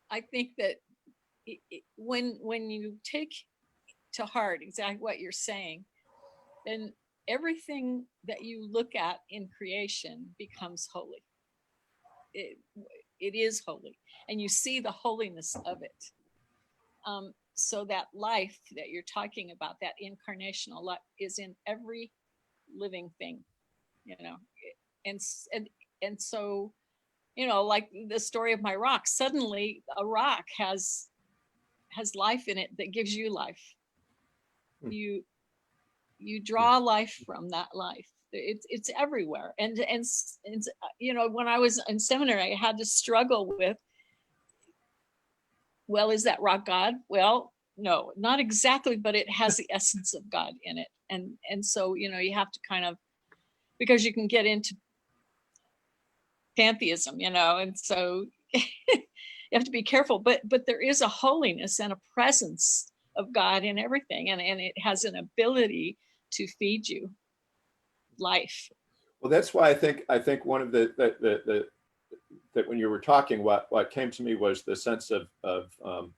I think that when you take to heart exactly what you're saying, then everything that you look at in creation becomes holy. It is holy, and you see the holiness of it. So that life that you're talking about, that incarnational life, is in every living thing, and so, like the story of my rock. Suddenly, a rock has life in it that gives you life. You draw life from that life. It's everywhere, and when I was in seminary, I had to struggle with, well, is that rock God? Well, no, not exactly, but it has the essence of God in it. And so, you have to kind of, because you can get into pantheism, and so you have to be careful, but there is a holiness and a presence of God in everything, and it has an ability to feed you life. Well, that's why I think one of the that when you were talking, what came to me was the sense of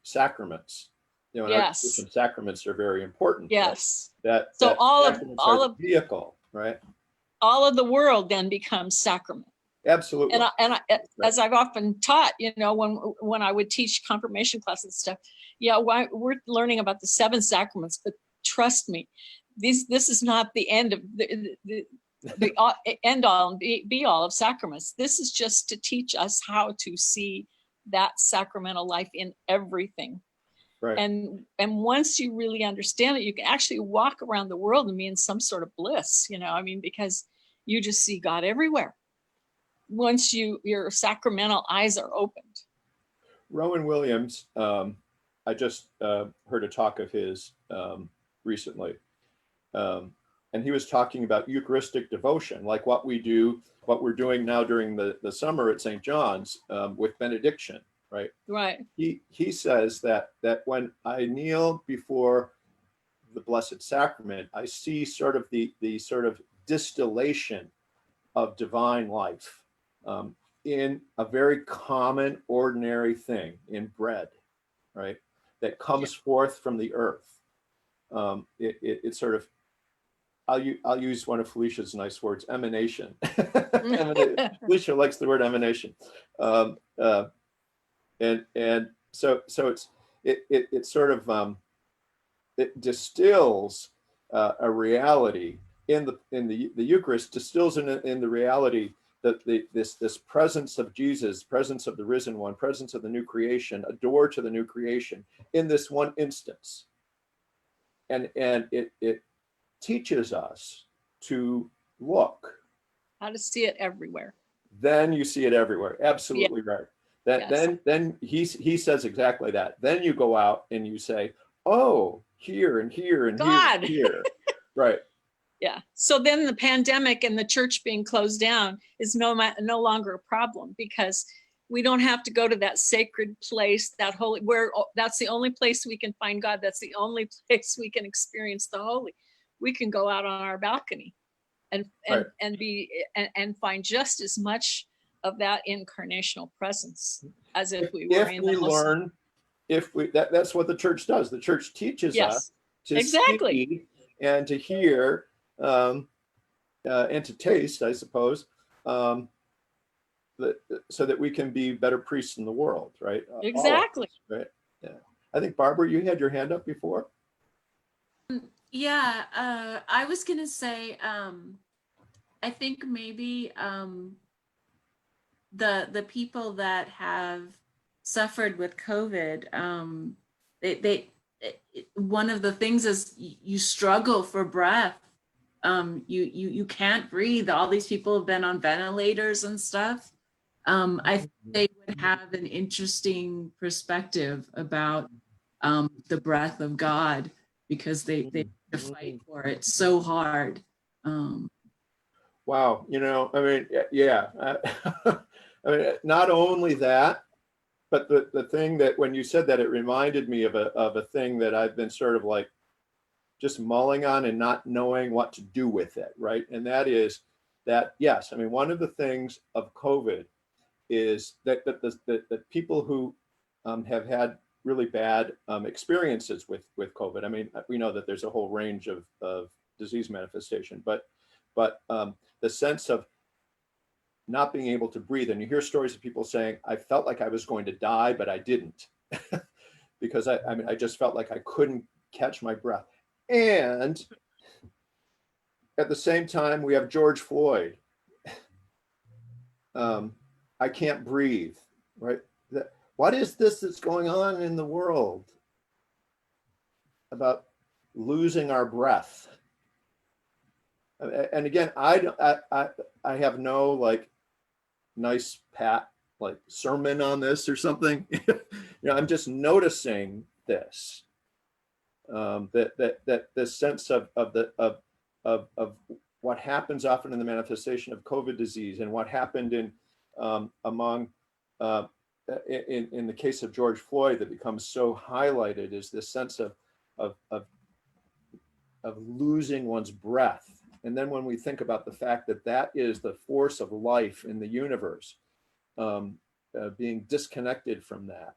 sacraments. You know, in our Yes. tradition, sacraments are very important. Yes. Right? So that all sacraments are the of vehicle, right? all of the world then becomes sacrament. Absolutely. As I've often taught, you know, when I would teach confirmation classes and stuff, yeah, we're learning about the 7 sacraments, but trust me, this is not the end of the end all and be all of sacraments. This is just to teach us how to see that sacramental life in everything. Right. And once you really understand it, you can actually walk around the world and be in some sort of bliss, you know, I mean, because you just see God everywhere once your sacramental eyes are opened. Rowan Williams, I just heard a talk of his recently. And he was talking about Eucharistic devotion, like what we're doing now during the summer at St. John's with benediction, right? Right. He says that when I kneel before the Blessed Sacrament, I see sort of the sort of distillation of divine life in a very common, ordinary thing, in bread, right? That comes forth from the earth. It sort of, I'll use one of Felicia's nice words, emanation. Felicia likes the word emanation. And so it sort of it distills a reality in the Eucharist, distills in the reality that this presence of Jesus, presence of the risen one, presence of the new creation, a door to the new creation in this one instance. And it teaches us to look. How to see it everywhere. Then you see it everywhere. Absolutely right. Yes. Then he says exactly that. Then you go out and you say, oh, here and here and God. here. Right. Yeah. So then the pandemic and the church being closed down is no longer a problem, because we don't have to go to that sacred place, that holy, where that's the only place we can find God. That's the only place we can experience the holy. We can go out on our balcony and find just as much of that incarnational presence as if we were in the house. That's what the church does. The church teaches us to see and to hear and to taste, I suppose, so that we can be better priests in the world, right? Exactly. Us, right. Yeah. I think Barbara, you had your hand up before. Yeah, I was gonna say, I think maybe the people that have suffered with COVID, one of the things is you struggle for breath. You can't breathe. All these people have been on ventilators and stuff. I think they would have an interesting perspective about the breath of God, because they fight for it so hard. Wow, you know, I mean, yeah. I mean, not only that, but the thing that when you said that, it reminded me of a thing that I've been sort of like just mulling on and not knowing what to do with it, right? And that is that, yes, I mean, one of the things of COVID is that the people who have had really bad experiences with COVID. I mean, we know that there's a whole range of disease manifestation, but the sense of not being able to breathe, and you hear stories of people saying, I felt like I was going to die, but I didn't, because I mean, I just felt like I couldn't catch my breath. And at the same time, we have George Floyd. I can't breathe, right? What is this that's going on in the world about losing our breath? And again, I have no like nice pat like sermon on this or something. You know, I'm just noticing this, that this sense of what happens often in the manifestation of COVID disease, and what happened in among in the case of George Floyd that becomes so highlighted is this sense of, of, of losing one's breath. And then when we think about the fact that that is the force of life in the universe, being disconnected from that.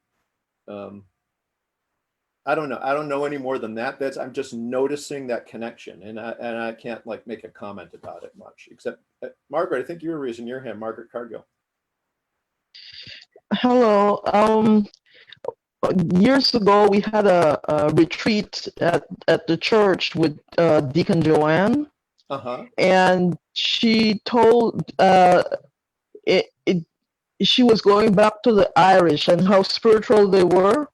I don't know. I don't know any more than that. I'm just noticing that connection, and I can't like make a comment about it much. Except Margaret, I think you were raising your hand, Margaret Cargill. Hello. Years ago, we had a retreat at the church with Deacon Joanne, and she told she was going back to the Irish and how spiritual they were.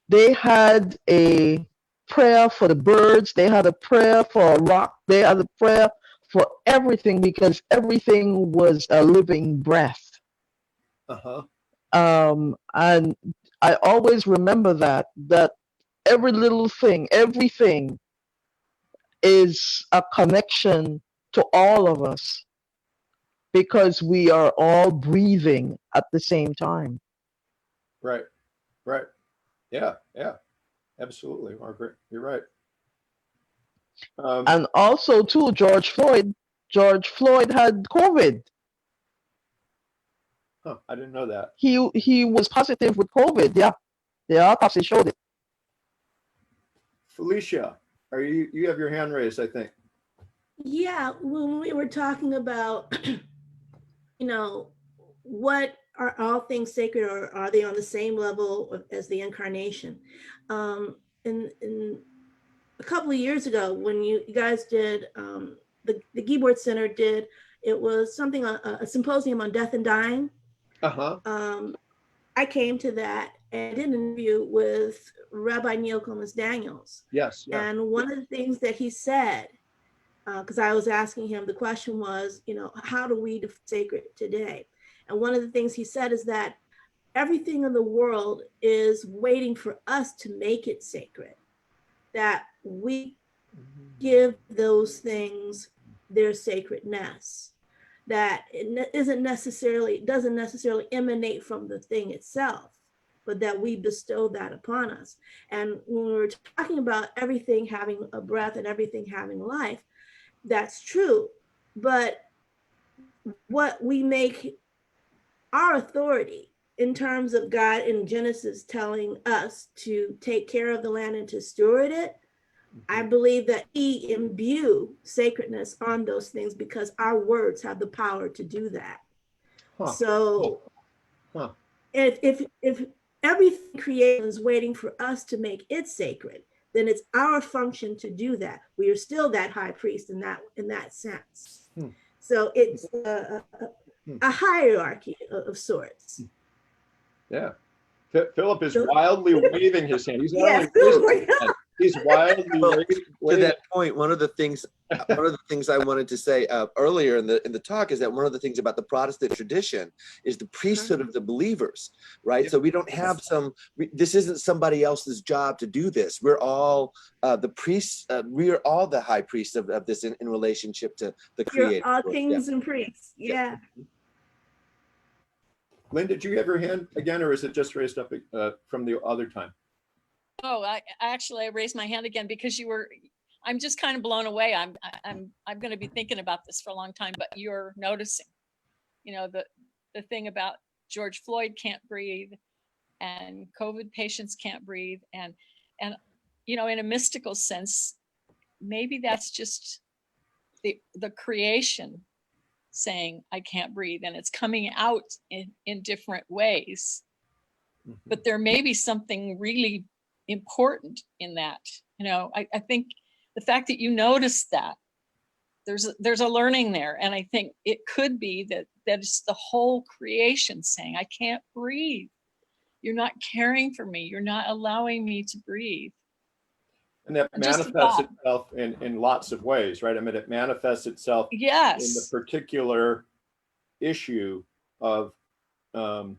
They had a prayer for the birds. They had a prayer for a rock. They had a prayer for everything because everything was a living breath. And I always remember that every little thing, everything is a connection to all of us because we are all breathing at the same time. Right. Right. Yeah. Yeah. Absolutely, Margaret. You're right. And also, too, George Floyd had COVID. Huh, I didn't know that. He was positive with COVID. Yeah, the autopsy showed it. Felicia, you have your hand raised, I think. Yeah, when we were talking about, what are all things sacred, or are they on the same level as the incarnation? In a couple of years ago, when you guys did, the Keyboard Center did, it was something, a symposium on death and dying. I came to that and did an interview with Rabbi Neil Comas Daniels. Yes. Yeah. And one of the things that he said, because I was asking him, the question was, how do we define sacred today? And one of the things he said is that everything in the world is waiting for us to make it sacred, that we give those things their sacredness, that it doesn't necessarily emanate from the thing itself, but that we bestow that upon us. And when we were talking about everything having a breath and everything having life, that's true. But what we make our authority in terms of God in Genesis telling us to take care of the land and to steward it, I believe that he imbue sacredness on those things because our words have the power to do that. So if everything created is waiting for us to make it sacred, then it's our function to do that. We are still that high priest in that sense. So it's a hierarchy of sorts. Yeah. Philip is wildly waving his hand. He's not Yes. only raising his hand, he's wildly waving. To that point, one of the things I wanted to say earlier in the talk is that one of the things about the Protestant tradition is the priesthood of the believers, right? So we don't have this isn't somebody else's job to do this. We're all the priests. We are all the high priests of this in relationship to the Creator. You're all kings and priests. Yeah. Lynn, did you have your hand again, or is it just raised up from the other time? Oh, I raised my hand again because I'm just kind of blown away. I'm going to be thinking about this for a long time, but you're noticing, the thing about George Floyd can't breathe and COVID patients can't breathe. And, in a mystical sense, maybe that's just the creation saying, I can't breathe, and it's coming out in different ways. But there may be something really important in that. I think the fact that you notice that there's a learning there, and I think it could be that it's the whole creation saying, I can't breathe. You're not caring for me. You're not allowing me to breathe. And that manifests itself in lots of ways, right? I mean, it manifests itself in the particular issue of racism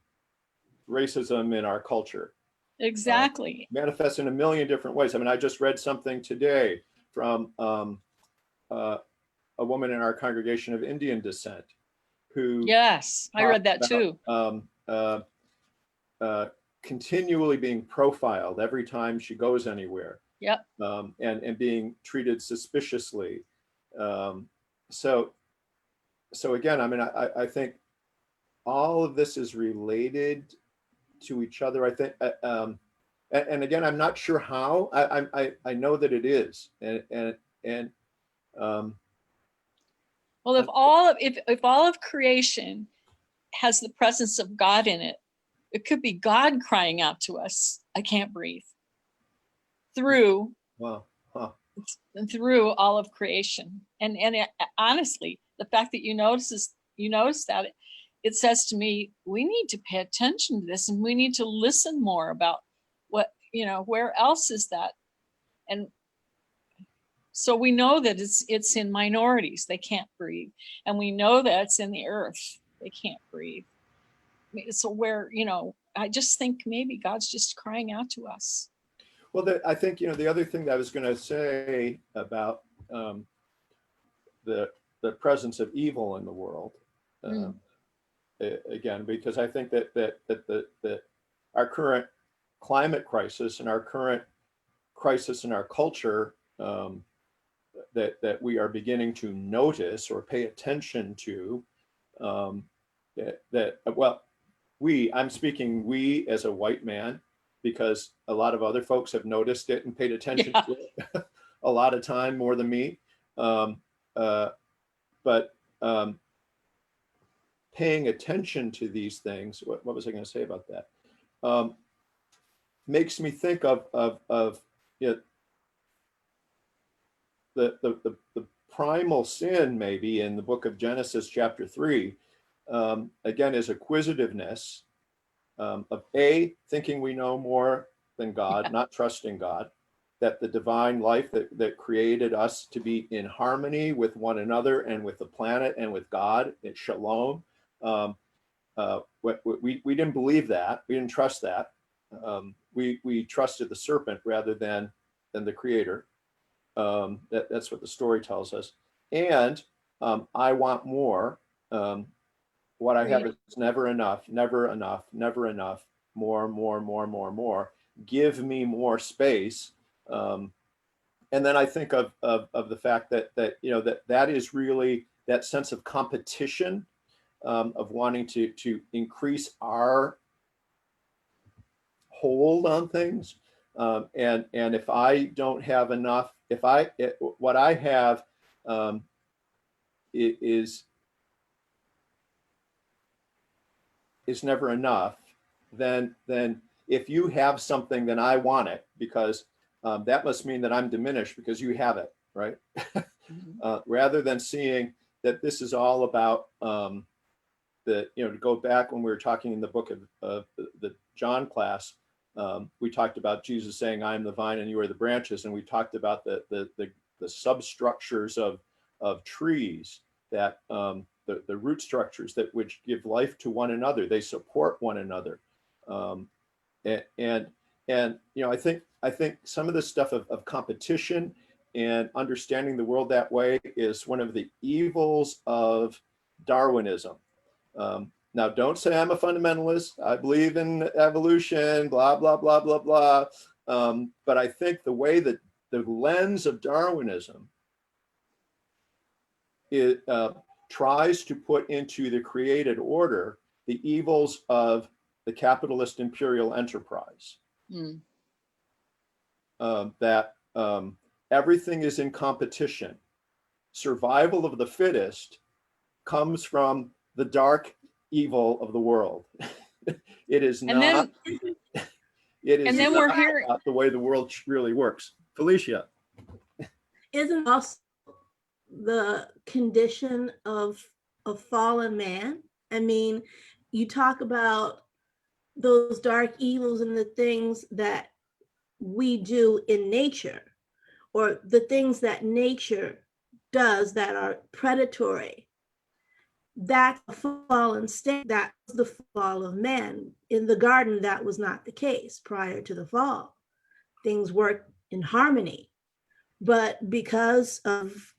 in our culture. Exactly. Manifests in a million different ways. I mean, I just read something today from a woman in our congregation of Indian descent who. Yes, I read that too. continually being profiled every time she goes anywhere. Yep. And being treated suspiciously. So again, I mean, I think all of this is related to each other. I think, and again, I'm not sure how. I know that it is, and Well, if all of creation has the presence of God in it, it could be God crying out to us, "I can't breathe," through wow, huh. through all of creation. And honestly, the fact that you notice that, it says to me, we need to pay attention to this, and we need to listen more about what, where else is that. And so we know that it's in minorities, they can't breathe, and we know that it's in the earth, they can't breathe. So where, I just think maybe God's just crying out to us. Well, I think, the other thing that I was going to say about the presence of evil in the world, again, because I think that our current climate crisis and our current crisis in our culture, that we are beginning to notice or pay attention to, well, I'm speaking we as a white man, because a lot of other folks have noticed it and paid attention to it a lot of time, more than me. But paying attention to these things, what was I going to say about that? Makes me think of the primal sin, maybe in the book of Genesis, chapter 3, again, is acquisitiveness, of thinking we know more than God, not trusting God, that the divine life that created us to be in harmony with one another and with the planet and with God, it's shalom. We didn't believe that. We didn't trust that. We trusted the serpent rather than the creator. That's what the story tells us. And I want more. What I have is never enough, never enough, never enough, more. Give me more space. And then I think of the fact that is really that sense of competition, of wanting to increase our hold on things. And if I don't have enough, what I have is never enough, then if you have something, then I want it, because that must mean that I'm diminished because you have it, right? Rather than seeing that this is all about to go back when we were talking in the book of the John class, we talked about Jesus saying, "I am the vine and you are the branches," and we talked about the substructures of trees, that the root structures that which give life to one another. They support one another, and I think some of this stuff of competition and understanding the world that way is one of the evils of Darwinism. Now, don't say I'm a fundamentalist. I believe in evolution, blah, blah, blah, blah, blah. But I think the way that the lens of Darwinism tries to put into the created order the evils of the capitalist imperial enterprise. That everything is in competition. Survival of the fittest comes from the dark evil of the world. It is not. It is not the way the world really works. Felicia. Isn't also the condition of fallen man? I mean, you talk about those dark evils and the things that we do in nature, or the things that nature does that are predatory. That's a fallen state. That's the fall of man. In the garden, that was not the case prior to the fall. Things worked in harmony. But because of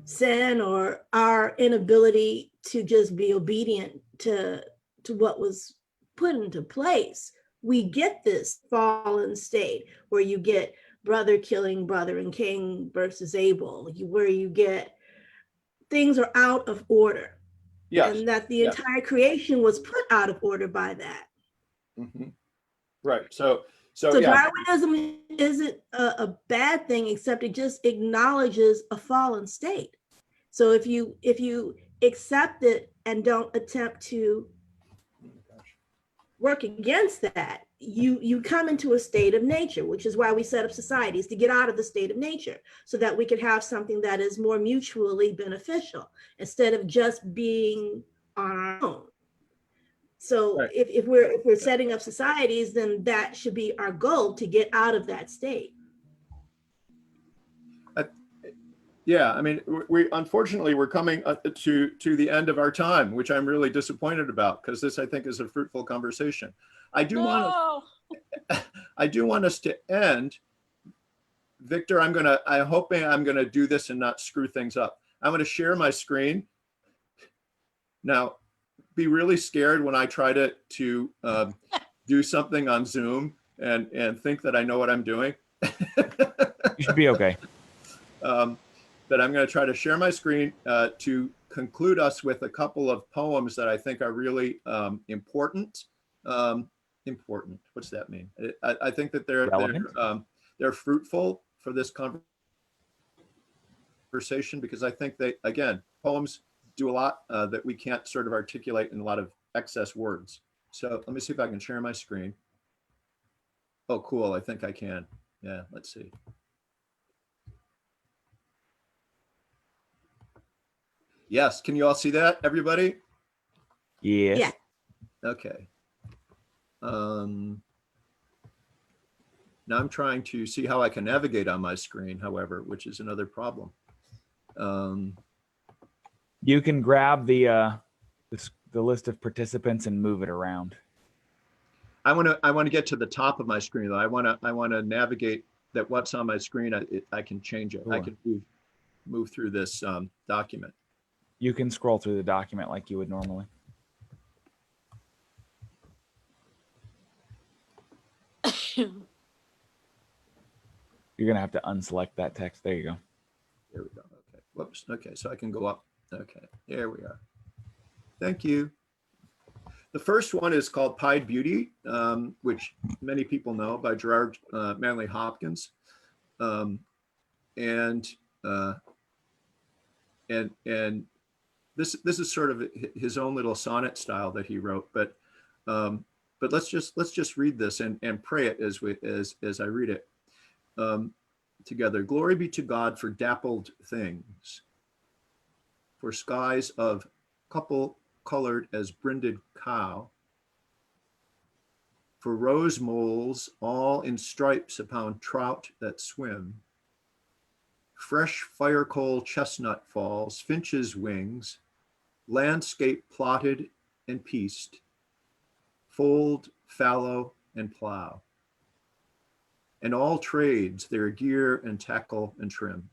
sin or our inability to just be obedient to what was put into place, we get this fallen state where you get brother killing brother and Cain versus Abel, where you get things are out of order. Yes. And that the Yes. entire creation was put out of order by that. Mhm. Right. So So yeah. Darwinism isn't a bad thing, except it just acknowledges a fallen state. So if you accept it and don't attempt to work against that, you come into a state of nature, which is why we set up societies, to get out of the state of nature, so that we can have something that is more mutually beneficial instead of just being on our own. So Right. if we're setting up societies, then that should be our goal, to get out of that state. Yeah, I mean, we unfortunately we're coming to the end of our time, which I'm really disappointed about, because this, I think, is a fruitful conversation. I do want us to end. Victor, I'm hoping I'm gonna do this and not screw things up. I'm gonna share my screen. Now, be really scared when I try to do something on Zoom and think that I know what I'm doing. You should be okay. But I'm going to try to share my screen to conclude us with a couple of poems that I think are really important. Important. What's that mean? I think that they're fruitful for this conversation, because I think they, again, poems do a lot that we can't sort of articulate in a lot of excess words. So let me see if I can share my screen. Oh, cool. I think I can. Yeah, let's see. Yes, can you all see that, everybody? Yes. Yeah. Okay. Now I'm trying to see how I can navigate on my screen, however, which is another problem. You can grab the list of participants and move it around. I want to get to the top of my screen, though. I want to navigate that what's on my screen. I can change it. Sure. I can move through this document. You can scroll through the document like you would normally. You're gonna have to unselect that text. There you go. There we go. Okay. Whoops. Okay, so I can go up. Okay, there we are. Thank you. The first one is called Pied Beauty, which many people know, by Gerard Manley Hopkins, and this is sort of his own little sonnet style that he wrote. But let's just read this and pray it as I read it together. Glory be to God for dappled things, for skies of couple colored as brinded cow, for rose moles all in stripes upon trout that swim, fresh fire coal chestnut falls, finches' wings, landscape plotted and pieced, fold, fallow, and plow, and all trades their gear and tackle and trim,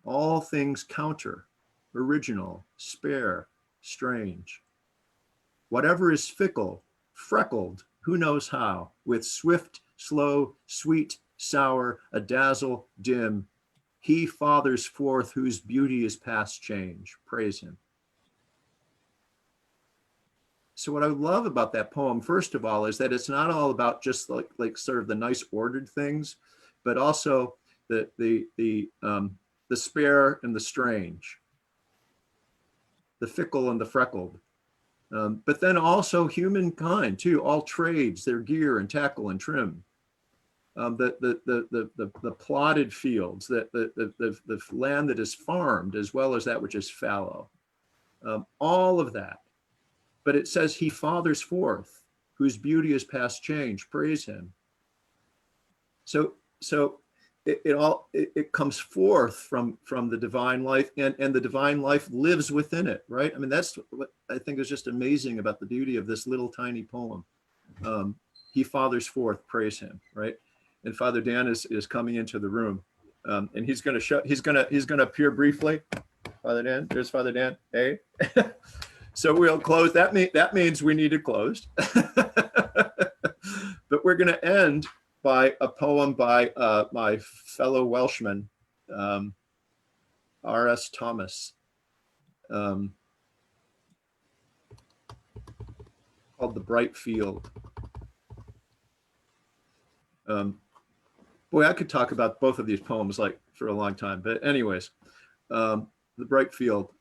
all things counter, original, spare, strange. Whatever is fickle, freckled, who knows how, with swift, slow, sweet, sour, a dazzle, dim, he fathers forth whose beauty is past change. Praise him. So what I love about that poem, first of all, is that it's not all about just like sort of the nice ordered things, but also the spare and the strange, the fickle and the freckled. But then also humankind too, all trades, their gear and tackle and trim, the plotted fields, the land that is farmed, as well as that which is fallow, all of that. But it says he fathers forth, whose beauty is past change. Praise him. So it comes forth from the divine life, and the divine life lives within it, right? I mean, that's what I think is just amazing about the beauty of this little tiny poem. He fathers forth, praise him, right? And Father Dan is coming into the room, and he's gonna appear briefly. Father Dan, there's Father Dan. Hey. So we'll close. That means we need it closed. But we're going to end by a poem by my fellow Welshman, R.S. Thomas, called The Bright Field. Boy, I could talk about both of these poems like for a long time, but anyways, The Bright Field.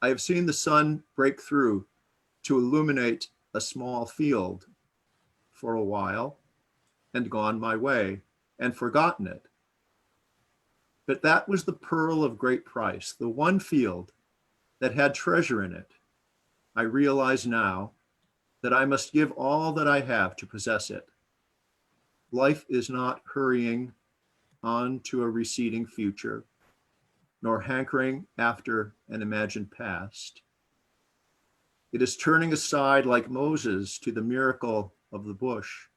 I have seen the sun break through to illuminate a small field for a while and gone my way and forgotten it. But that was the pearl of great price, the one field that had treasure in it. I realize now that I must give all that I have to possess it. Life is not hurrying on to a receding future, nor hankering after an imagined past. It is turning aside like Moses to the miracle of the bush,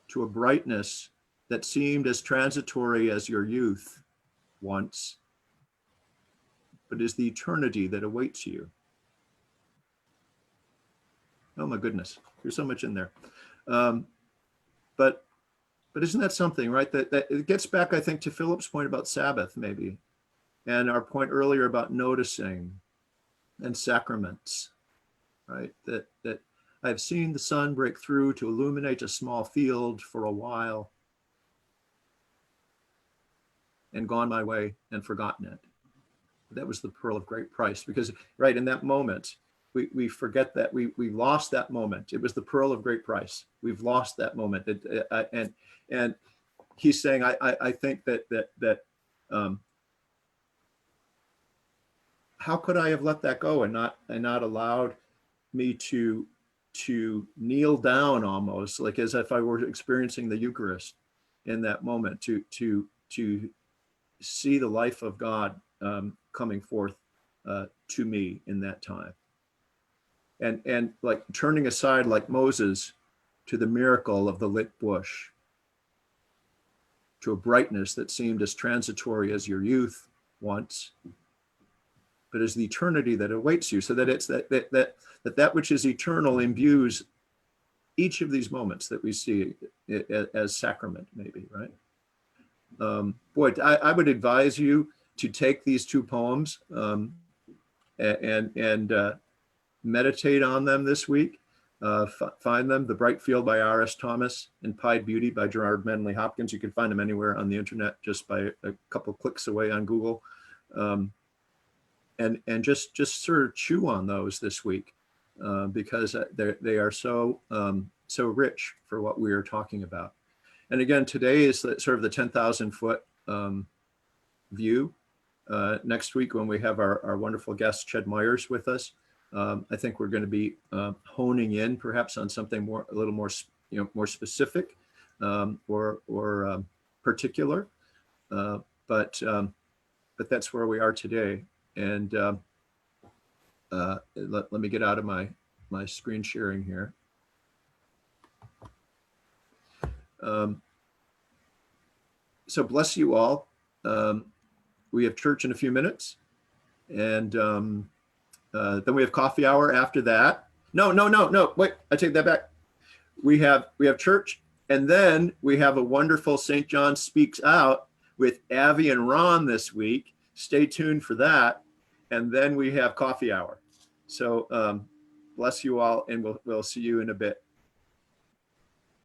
to a brightness that seemed as transitory as your youth once, but is the eternity that awaits you. Oh my goodness, there's so much in there. But isn't that something, right? That it gets back, I think, to Philip's point about Sabbath, maybe, and our point earlier about noticing and sacraments, right? That I've seen the sun break through to illuminate a small field for a while and gone my way and forgotten it. That was the pearl of great price, because right in that moment, we forget that we lost that moment. It was the pearl of great price. We've lost that moment. And he's saying, I think that how could I have let that go and not allowed me to kneel down almost like as if I were experiencing the Eucharist in that moment, to see the life of God coming forth to me in that time. And like turning aside like Moses to the miracle of the lit bush, to a brightness that seemed as transitory as your youth once, but as the eternity that awaits you. So that it's that which is eternal imbues each of these moments that we see as sacrament, maybe, right? Boy, I would advise you to take these two poems and meditate on them this week. Find them, The Bright Field by R.S. Thomas and Pied Beauty by Gerard Manley Hopkins. You can find them anywhere on the internet just by a couple of clicks away on Google. And just sort of chew on those this week because they are so rich for what we are talking about. And again, today is sort of the 10,000 foot view. Next week, when we have our wonderful guest Ched Myers with us, I think we're going to be honing in perhaps on something a little more, more specific or particular. But that's where we are today. And let me get out of my screen sharing here. So bless you all. We have church in a few minutes, and then we have coffee hour after that. No, wait, I take that back. We have church, and then we have a wonderful St. John Speaks Out with Avi and Ron this week. Stay tuned for that. And then we have coffee hour. So bless you all, and we'll see you in a bit.